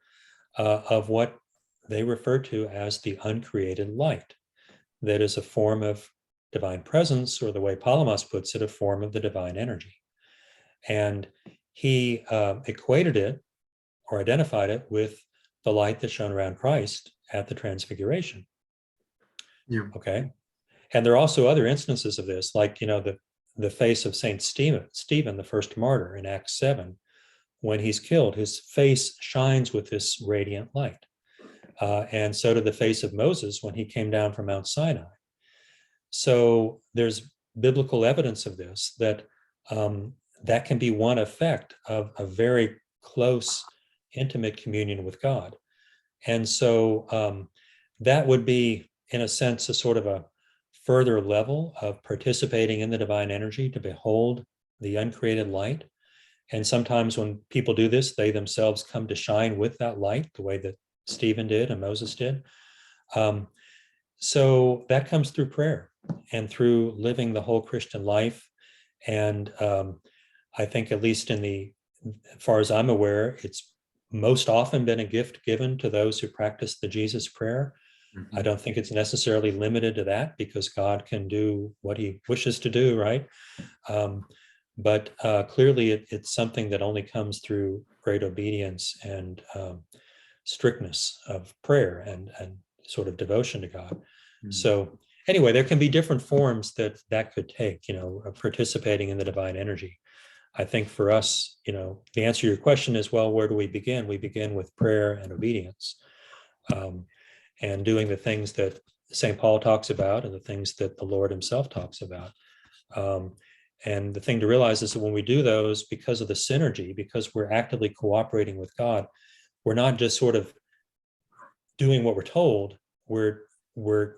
of what they refer to as the uncreated light, that is a form of divine presence, or the way Palamas puts it, a form of the divine energy. And he equated it or identified it with the light that shone around Christ at the Transfiguration. Yeah. Okay. And there are also other instances of this, like, the face of Saint Stephen, the first martyr in Acts 7, when he's killed, his face shines with this radiant light. And so did the face of Moses when he came down from Mount Sinai. So there's biblical evidence of this, that that can be one effect of a very close, intimate communion with God. And so that would be, in a sense, a sort of a further level of participating in the divine energy, to behold the uncreated light. And sometimes when people do this, they themselves come to shine with that light, the way that Stephen did and Moses did. So that comes through prayer and through living the whole Christian life. And I think, at least as far as I'm aware, it's most often been a gift given to those who practice the Jesus prayer. I don't think it's necessarily limited to that, because God can do what he wishes to do, right? But clearly it's something that only comes through great obedience and strictness of prayer and sort of devotion to God. So anyway, there can be different forms that could take, of participating in the divine energy. I think for us, the answer to your question is, well, where do we begin? We begin with prayer and obedience, and doing the things that St. Paul talks about and the things that the Lord himself talks about. And the thing to realize is that when we do those, because of the synergy, because we're actively cooperating with God, we're not just sort of doing what we're told, we're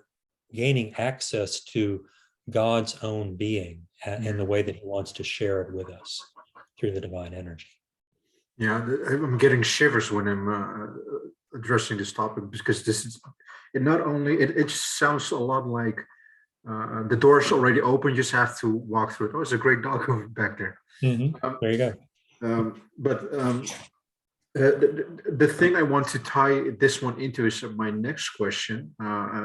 gaining access to God's own being in the way that he wants to share it with us through the divine energy. Yeah, I'm getting shivers when I'm addressing this topic, because it sounds a lot like the door's already open, you just have to walk through it. Oh, it's a great dog over back there. There you go. The thing I want to tie this one into is my next question.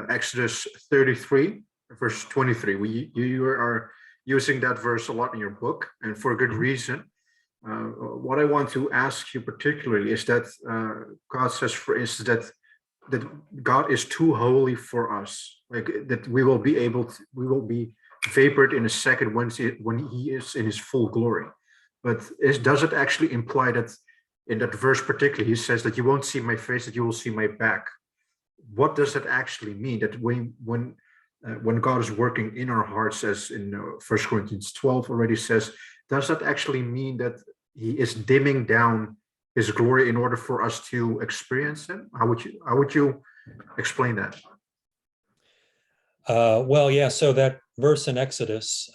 Exodus 33, verse 23. You are using that verse a lot in your book, and for a good reason. What I want to ask you particularly is that God says, for instance, that God is too holy for us, like that we will be vapored in a second when he is in his full glory. But does it actually imply that in that verse particularly, he says that you won't see my face, that you will see my back? What does that actually mean? That when God is working in our hearts, as in 1 Corinthians 12 already says, does that actually mean that he is dimming down his glory in order for us to experience him? How would you explain that? Well, yeah. So that verse in Exodus,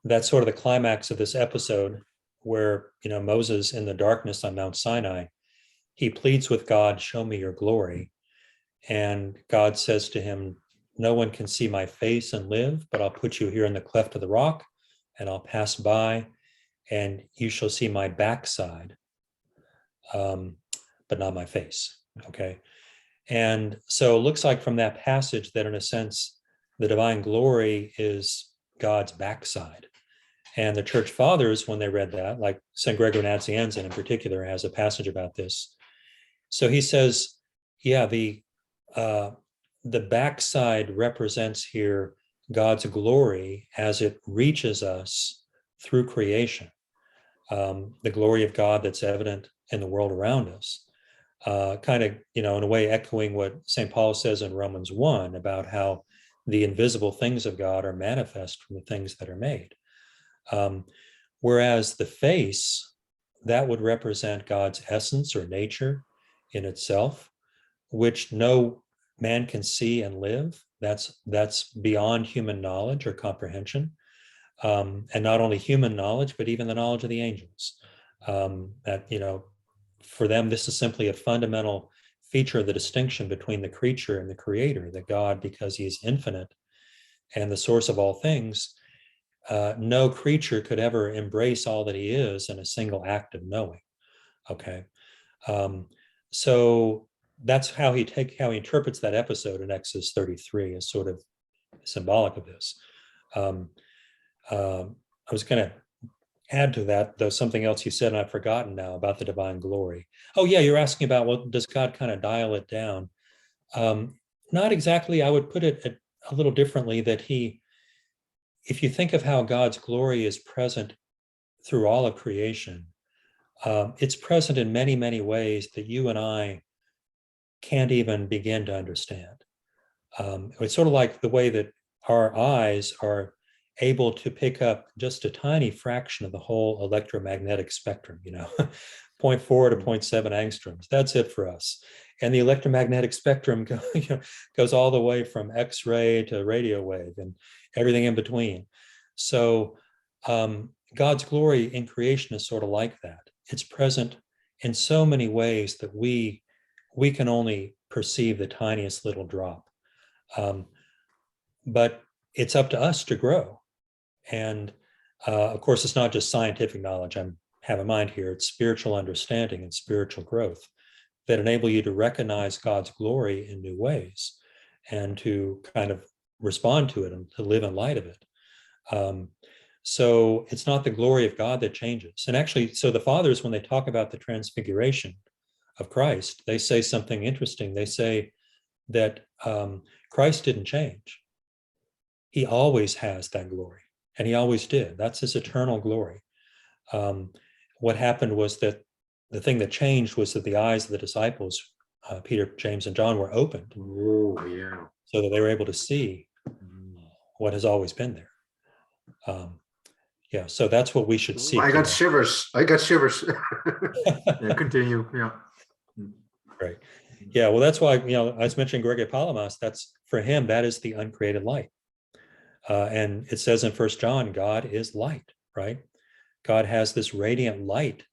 that's sort of the climax of this episode, where Moses in the darkness on Mount Sinai, he pleads with God, "Show me your glory," and God says to him, "No one can see my face and live, but I'll put you here in the cleft of the rock, and I'll pass by, and you shall see my backside, but not my face." Okay. And so it looks like from that passage that, in a sense, the divine glory is God's backside. And the church fathers, when they read that, like St. Gregory Nazianzen in particular, has a passage about this. So he says, yeah, the backside represents here God's glory as it reaches us through creation. The glory of God that's evident in the world around us. Kind of, in a way echoing what St. Paul says in Romans 1 about how the invisible things of God are manifest from the things that are made. Whereas the face, that would represent God's essence or nature in itself, which no man can see and live. That's beyond human knowledge or comprehension. And not only human knowledge, but even the knowledge of the angels. For them, this is simply a fundamental feature of the distinction between the creature and the creator, that God, because he is infinite and the source of all things, no creature could ever embrace all that he is in a single act of knowing. Okay, so that's how he interprets that episode in Exodus 33 as sort of symbolic of this. I was going to add to that, though, something else you said, and I've forgotten now, about the divine glory. Oh, yeah, you're asking about, well, does God kind of dial it down? Not exactly. I would put it a little differently, that if you think of how God's glory is present through all of creation, it's present in many, many ways that you and I can't even begin to understand. It's sort of like the way that our eyes are able to pick up just a tiny fraction of the whole electromagnetic spectrum, 0.4 to 0.7 angstroms. That's it for us. And the electromagnetic spectrum goes all the way from X-ray to radio wave and everything in between. So God's glory in creation is sort of like that. It's present in so many ways that we can only perceive the tiniest little drop. But it's up to us to grow. And of course, it's not just scientific knowledge I have in mind here. It's spiritual understanding and spiritual growth that enable you to recognize God's glory in new ways and to kind of respond to it and to live in light of it. So it's not the glory of God that changes. And actually, so the fathers, when they talk about the transfiguration of Christ, they say something interesting. They say that Christ didn't change. He always has that glory, and he always did. That's his eternal glory. What happened was that the thing that changed was that the eyes of the disciples, Peter, James, and John, were opened. Oh, yeah. So that they were able to see what has always been there. Yeah, so that's what we should see. I got shivers. Yeah, continue. Yeah. Right. Yeah, well, that's why, I was mentioning Gregory Palamas. That's, for him, that is the uncreated light. And it says in 1 John, God is light, right? God has this radiant light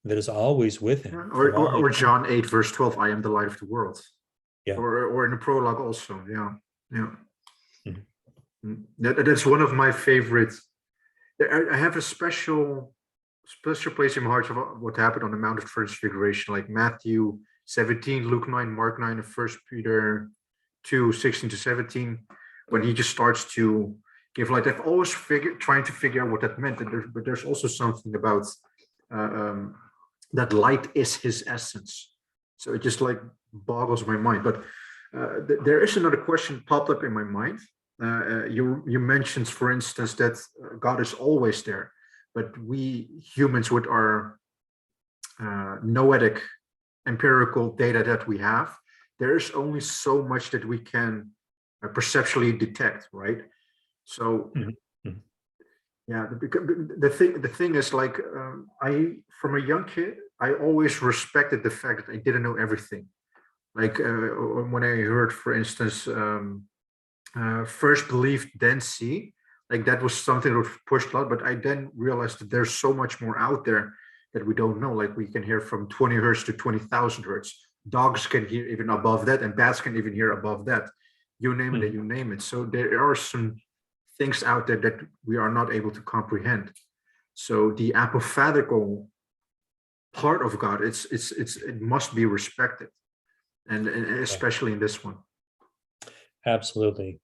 that is always with him. Or John 8, verse 12, I am the light of the world. Yeah. Or in the prologue also. Yeah. Mm-hmm. That's one of my favorites. I have a special place in my heart of what happened on the Mount of Transfiguration, like Matthew 17, Luke 9, Mark 9, and 1 Peter 2, 16 to 17, when he just starts to give light. I've always trying to figure out what that meant, but there's also something about that light is his essence. So it just like boggles my mind. But there is another question popped up in my mind. You mentioned, for instance, that God is always there, but we humans, with our noetic empirical data that we have, there is only so much that we can perceptually detect, right? So yeah, the thing is, like, I, from a young kid, I always respected the fact that I didn't know everything. Like when I heard, for instance, first believe, then see, like that was something that was pushed a lot, but I then realized that there's so much more out there that we don't know. Like we can hear from 20 hertz to 20,000 hertz. Dogs can hear even above that, and bats can even hear above that. You name it, you name it. So there are some things out there that we are not able to comprehend. So the apophatical part of God, it must be respected, and especially in this one. Absolutely.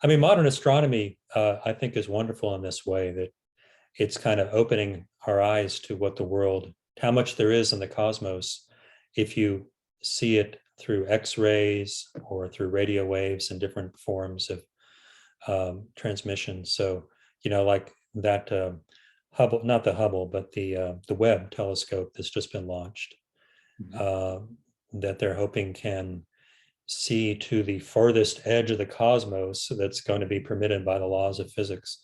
I mean, modern astronomy, I think, is wonderful in this way, that it's kind of opening our eyes to what the world, how much there is in the cosmos, if you see it through X-rays or through radio waves and different forms of transmission. So, like that Hubble, not the Hubble, but the Webb telescope that's just been launched, that they're hoping can see to the farthest edge of the cosmos that's going to be permitted by the laws of physics.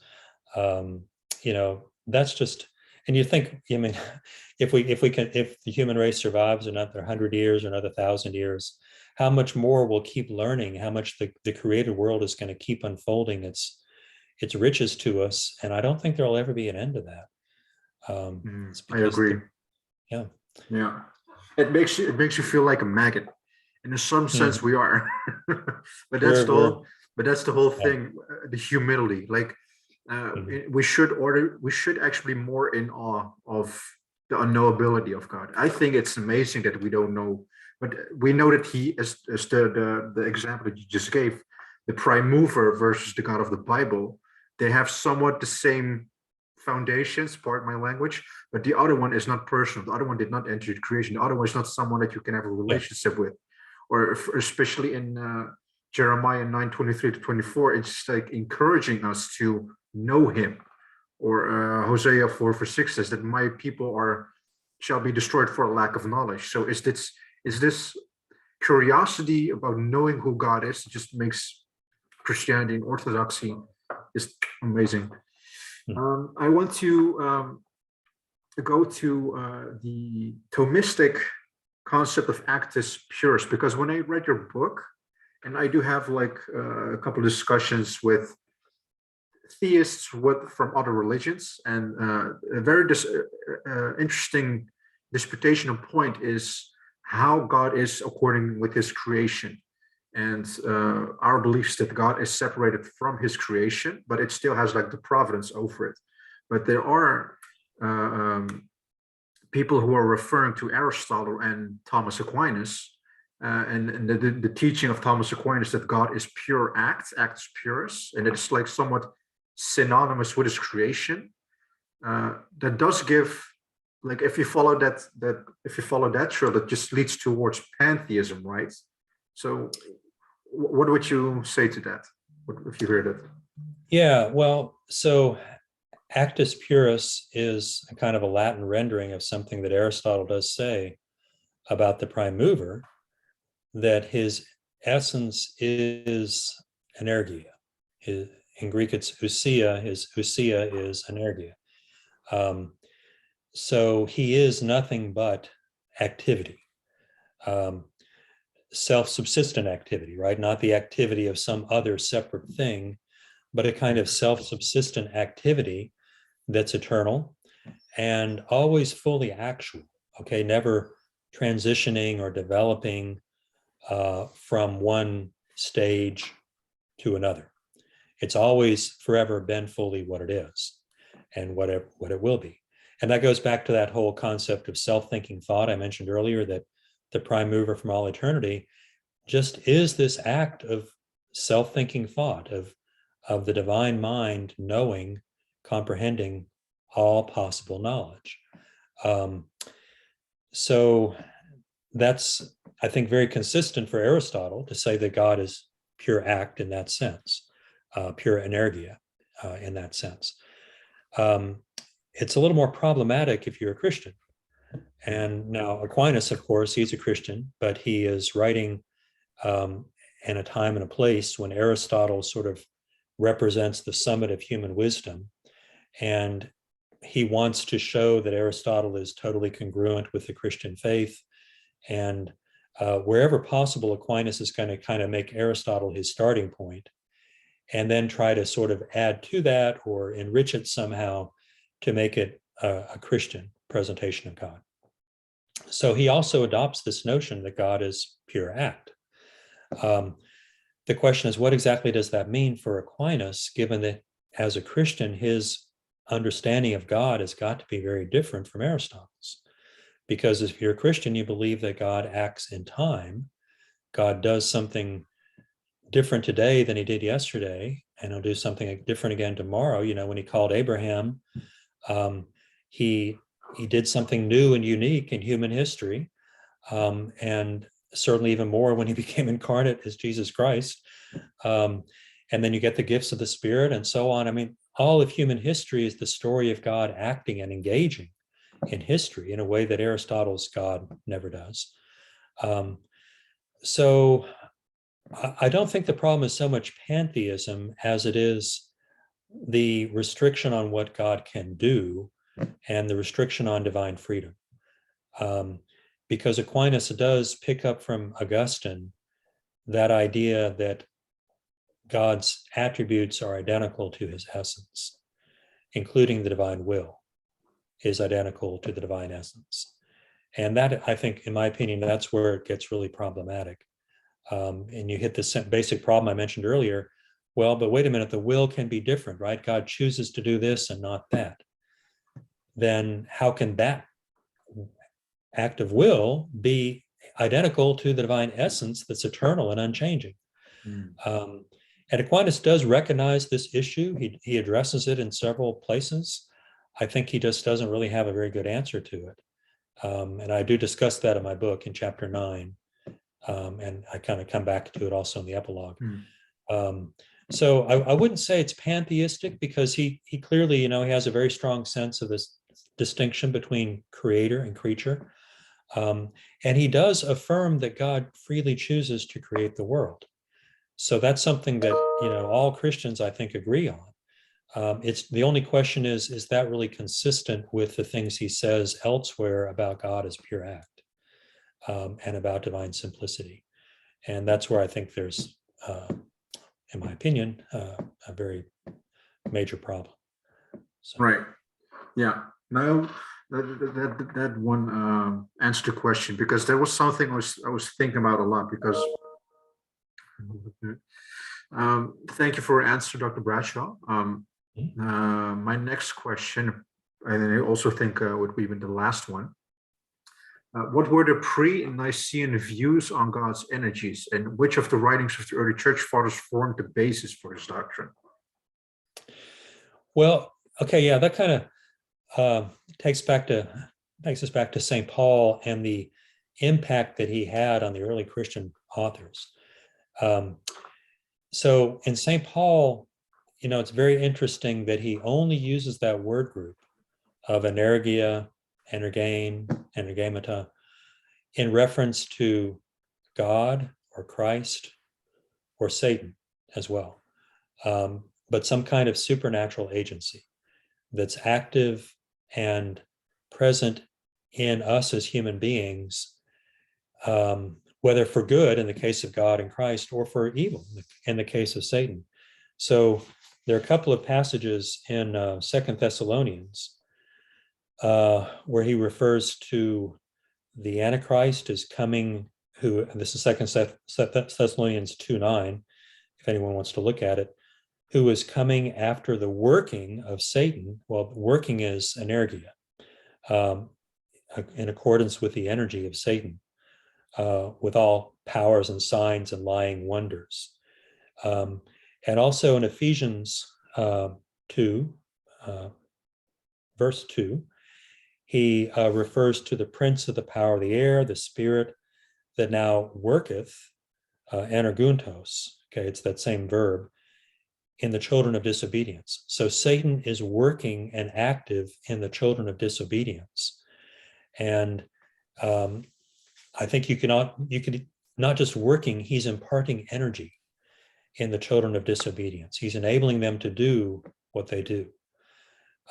That's just, and you think, I mean, if the human race survives another 100 years or another 1,000 years, how much more we'll keep learning, how much the created world is going to keep unfolding its riches to us. And I don't think there'll ever be an end to that. I agree. Yeah. It makes you feel like a maggot. In some sense, we are, but that's the whole thing. The humility, like We should actually be more in awe of the unknowability of God. I think it's amazing that we don't know, but we know that he, as the example that you just gave, the prime mover versus the God of the Bible, they have somewhat the same foundations, pardon my language, but the other one is not personal. The other one did not enter the creation. The other one is not someone that you can have a relationship with, or especially in Jeremiah 9:23-24, it's like encouraging us to know him. Or Hosea 4:6 says that my people shall be destroyed for a lack of knowledge. So is this curiosity about knowing who God is just makes Christianity and Orthodoxy just amazing. I want to go to the Thomistic concept of Actus Purus, because when I read your book, and I do have like a couple of discussions with theists from other religions, and a very interesting disputational point is how God is according with his creation. And our beliefs that God is separated from his creation, but it still has like the providence over it. But there are people who are referring to Aristotle and Thomas Aquinas, and the teaching of Thomas Aquinas that God is pure act, actus purus, and it's like somewhat synonymous with his creation. That does give, like, if you follow that trail, that just leads towards pantheism, right? So what would you say to that? What if you heard it? Yeah, well, so Actus Purus is a kind of a Latin rendering of something that Aristotle does say about the prime mover, that his essence is energia. In Greek, it's ousia. His ousia is energia. So he is nothing but activity, self-subsistent activity, right? Not the activity of some other separate thing, but a kind of self-subsistent activity that's eternal and always fully actual, okay? Never transitioning or developing from one stage to another. It's always forever been fully what it is and what it will be. And that goes back to that whole concept of self-thinking thought I mentioned earlier, that the prime mover from all eternity just is this act of self-thinking thought, of the divine mind knowing, comprehending all possible knowledge. So that's, I think, very consistent for Aristotle to say that God is pure act in that sense, pure energia in that sense. It's a little more problematic if you're a Christian. And now Aquinas, of course, he's a Christian, but he is writing in a time and a place when Aristotle sort of represents the summit of human wisdom. And he wants to show that Aristotle is totally congruent with the Christian faith. And wherever possible, Aquinas is going to kind of make Aristotle his starting point and then try to sort of add to that or enrich it somehow to make it a Christian presentation of God. So he also adopts this notion that God is pure act. The question is, what exactly does that mean for Aquinas, given that as a Christian, his understanding of God has got to be very different from Aristotle's? Because if you're a Christian, you believe that God acts in time. God does something different today than he did yesterday, and he'll do something different again tomorrow. You know, when he called Abraham, he did something new and unique in human history, and certainly even more when he became incarnate as Jesus Christ. And then you get the gifts of the Spirit and so on. I mean, all of human history is the story of God acting and engaging in history in a way that Aristotle's God never does. So I don't think the problem is so much pantheism as it is the restriction on what God can do and the restriction on divine freedom. Because Aquinas does pick up from Augustine that idea that God's attributes are identical to his essence, including the divine will is identical to the divine essence. And that, I think, in my opinion, that's where it gets really problematic. And you hit this basic problem I mentioned earlier. well, but wait a minute, the will can be different, right? God chooses to do this and not that. Then how can that act of will be identical to the divine essence that's eternal and unchanging? And Aquinas does recognize this issue. He addresses it in several places. I think he just doesn't really have a very good answer to it. And I do discuss that in my book in chapter 9. And I kind of come back to it also in the epilogue. So I wouldn't say it's pantheistic, because he clearly, he has a very strong sense of this distinction between creator and creature. And he does affirm that God freely chooses to create the world. So that's something that, all Christians, I think, agree on. It's the only question is that really consistent with the things he says elsewhere about God as pure act, and about divine simplicity? And that's where I think there's, in my opinion, a very major problem. So. Right. Yeah. No, that one answered the question, because there was something I was thinking about a lot, because thank you for your answer, Dr. Bradshaw. My next question, and I also think would be even the last one. What were the pre-Nicaean views on God's energies, and which of the writings of the early church fathers formed the basis for this doctrine? Well, okay, yeah, that kind of takes us back to St. Paul and the impact that he had on the early Christian authors. So in St. Paul, it's very interesting that he only uses that word group of energia, energein, energemata, in reference to God or Christ or Satan as well, but some kind of supernatural agency that's active and present in us as human beings, whether for good in the case of God and Christ, or for evil in the case of Satan. So there are a couple of passages in 2 Thessalonians where he refers to the Antichrist as coming, this is 2 Thessalonians 2:9, if anyone wants to look at it, who is coming after the working of Satan. Well, working is energia, in accordance with the energy of Satan, with all powers and signs and lying wonders. And also in Ephesians 2, verse 2, he refers to the prince of the power of the air, the spirit that now worketh, energuntos, okay, it's that same verb, in the children of disobedience. So Satan is working and active in the children of disobedience. And I think you could not just working, he's imparting energy in the children of disobedience. He's enabling them to do what they do.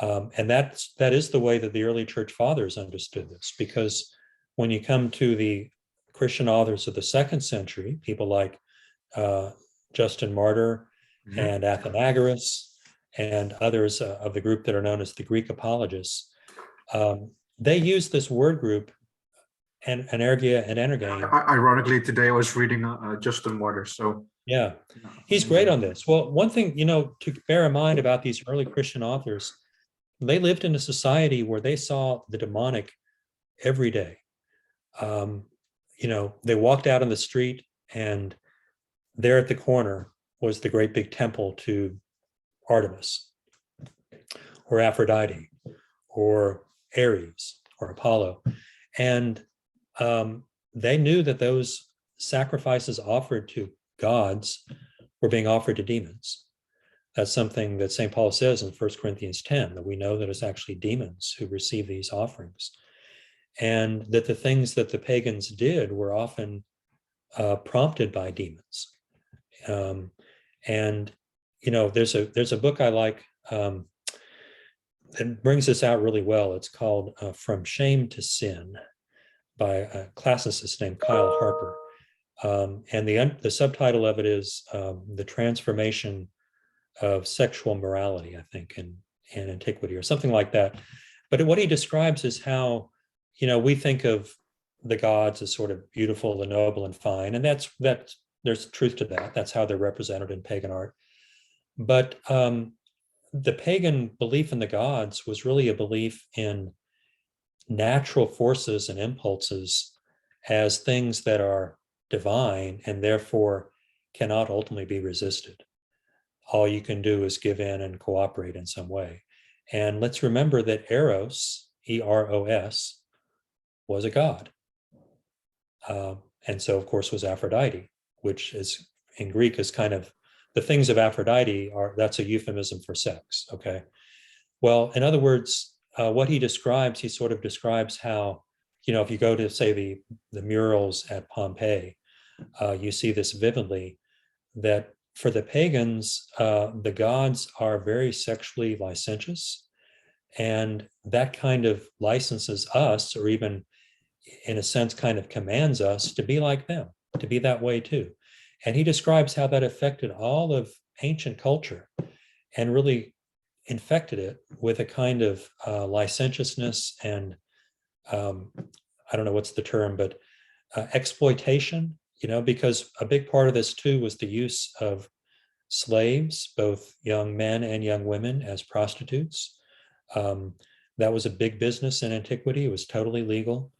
And that is the way that the early church fathers understood this, because when you come to the Christian authors of the 2nd century, people like Justin Martyr and Athenagoras and others of the group that are known as the Greek apologists, they use this word group, and energia and energein. Ironically, today I was reading Justin Martyr, so yeah, he's great on this. Well, one thing to bear in mind about these early Christian authors, they lived in a society where they saw the demonic every day. They walked out on the street, and there at the corner was the great big temple to Artemis or Aphrodite or Ares or Apollo. And they knew that those sacrifices offered to gods were being offered to demons. That's something that St. Paul says in 1 Corinthians 10, that we know that it's actually demons who receive these offerings. And that the things that the pagans did were often prompted by demons. There's a book I like that brings this out really well. It's called From Shame to Sin, by a classicist named Kyle Harper. And the subtitle of it is The Transformation of Sexual Morality, I think, in antiquity, or something like that. But what he describes is how, we think of the gods as sort of beautiful and noble and fine, and that's there's truth to that. That's how they're represented in pagan art. But the pagan belief in the gods was really a belief in natural forces and impulses as things that are divine and therefore cannot ultimately be resisted. All you can do is give in and cooperate in some way. And let's remember that Eros, E-R-O-S, was a god. And so, of course, was Aphrodite, which is in Greek is kind of the things of Aphrodite that's a euphemism for sex. Okay. Well, in other words, what he describes, he sort of describes how, if you go to, say, the murals at Pompeii, you see this vividly, that for the pagans, the gods are very sexually licentious, and that kind of licenses us, or even in a sense kind of commands us to be like them, to be that way too. And he describes how that affected all of ancient culture and really infected it with a kind of licentiousness and I don't know what's the term, but exploitation, because a big part of this too was the use of slaves, both young men and young women, as prostitutes. That was a big business in antiquity. It was totally legal.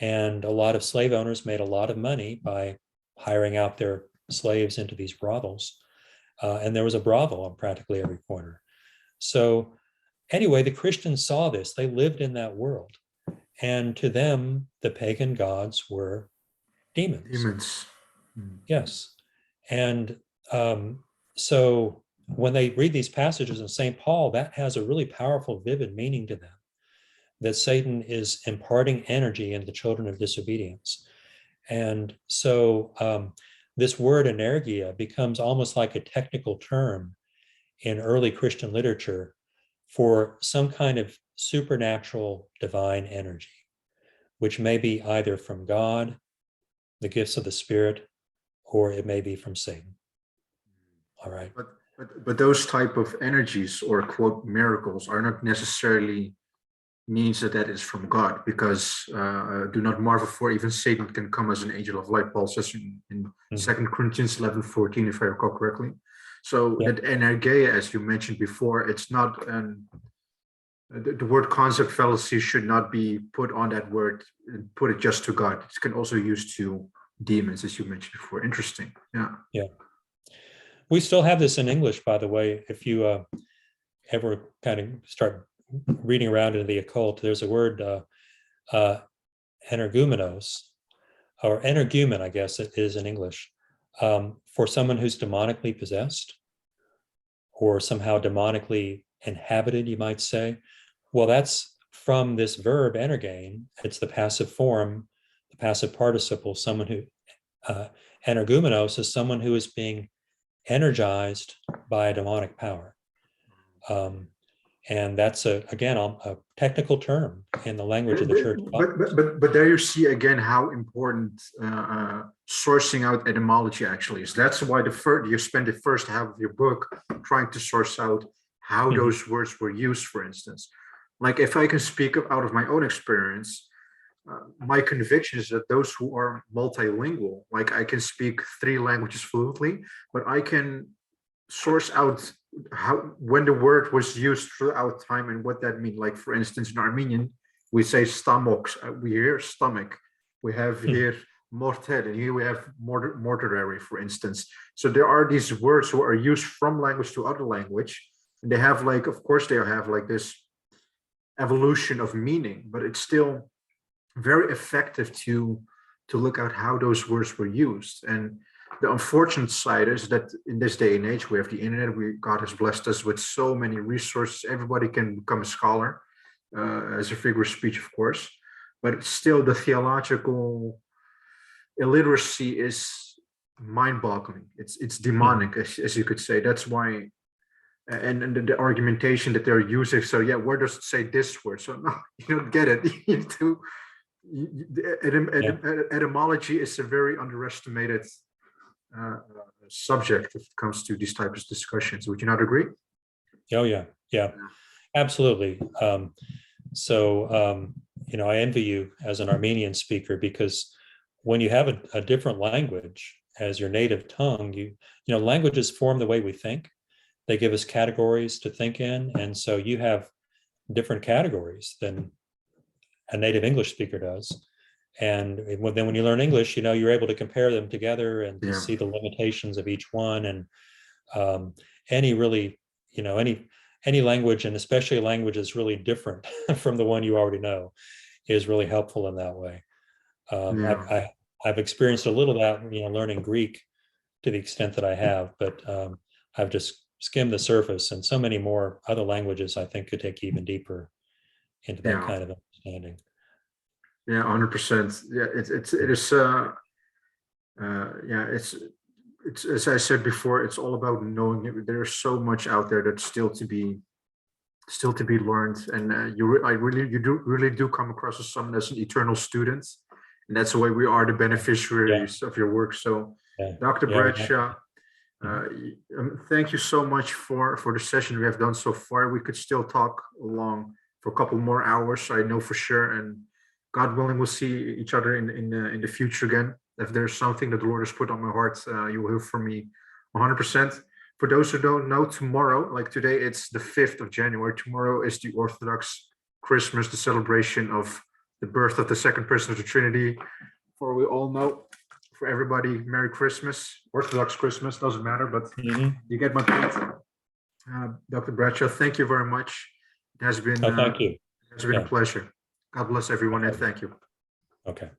And a lot of slave owners made a lot of money by hiring out their slaves into these brothels. And there was a brothel on practically every corner. So anyway, the Christians saw this. They lived in that world. And to them, the pagan gods were demons. Demons. Yes. And so when they read these passages in St. Paul, that has a really powerful, vivid meaning to them, that Satan is imparting energy in the children of disobedience. And so this word energia becomes almost like a technical term in early Christian literature for some kind of supernatural divine energy, which may be either from God, the gifts of the Spirit, or it may be from Satan. All right. But those type of energies, or quote miracles, are not necessarily means that is from God, because do not marvel, for even Satan can come as an angel of light. Paul says in 2 Corinthians 11:14, if I recall correctly. So that energeia, as you mentioned before, it's not the word concept fallacy should not be put on that word and put it just to God. It can also use to demons, as you mentioned before. Interesting. Yeah. We still have this in English, by the way. If you ever kind of start reading around into the occult, there's a word energumenos, or energumen, I guess it is in English, for someone who's demonically possessed or somehow demonically inhabited, you might say. Well, that's from this verb energein. It's the passive form, the passive participle. Someone who energumenos is someone who is being energized by a demonic power. And that's again a technical term in the language of the church. But there you see again how important sourcing out etymology actually is. That's why you spend the first half of your book trying to source out how those words were used, for instance. Like, if I can speak out of my own experience, my conviction is that those who are multilingual, like I can speak 3 languages fluently, but I can source out when the word was used throughout time and what that means. Like, for instance, in Armenian, we say stomach, we hear stomach, we have here mortel, and here we have mortuary, for instance. So there are these words who are used from language to other language, and they have, like, of course they have like this evolution of meaning, but it's still very effective to look at how those words were used. And the unfortunate side is that in this day and age, we have the internet. God has blessed us with so many resources. Everybody can become a scholar, as a figure of speech, of course. But still, the theological illiteracy is mind-boggling. It's demonic, as you could say. That's why, and the argumentation that they're using. So yeah, where does it say this word? So no, you don't get it. You need to. Etymology is a very underestimated subject if it comes to these types of discussions. Would you not agree? Oh yeah, absolutely. I envy you as an Armenian speaker, because when you have a different language as your native tongue, languages form the way we think. they give us categories to think in. And so you have different categories than a native English speaker does. And then when you learn English, you're able to compare them together and to see the limitations of each one. And any really, any language, and especially a language that's really different from the one you already know, is really helpful in that way. I've experienced a little of that, learning Greek to the extent that I have, but I've just skimmed the surface, and so many more other languages I think could take you even deeper into that kind of understanding. Yeah, 100%. Yeah, it is. It's as I said before, it's all about knowing it. There's so much out there that's still to be learned, and you really do come across as someone as an eternal student, and that's the way we are the beneficiaries of your work. So, Dr. Bradshaw, thank you so much for the session we have done so far. We could still talk along for a couple more hours, I know for sure, and God willing, we'll see each other in the future again. If there's something that the Lord has put on my heart, you will hear from me 100%. For those who don't know, tomorrow, like today, it's the 5th of January. Tomorrow is the Orthodox Christmas, the celebration of the birth of the second person of the Trinity. For we all know, for everybody, Merry Christmas. Orthodox Christmas, doesn't matter, but you get my point. Dr. Bradshaw, thank you very much. It has been, thank you. It has been a pleasure. God bless everyone, and thank you. Okay.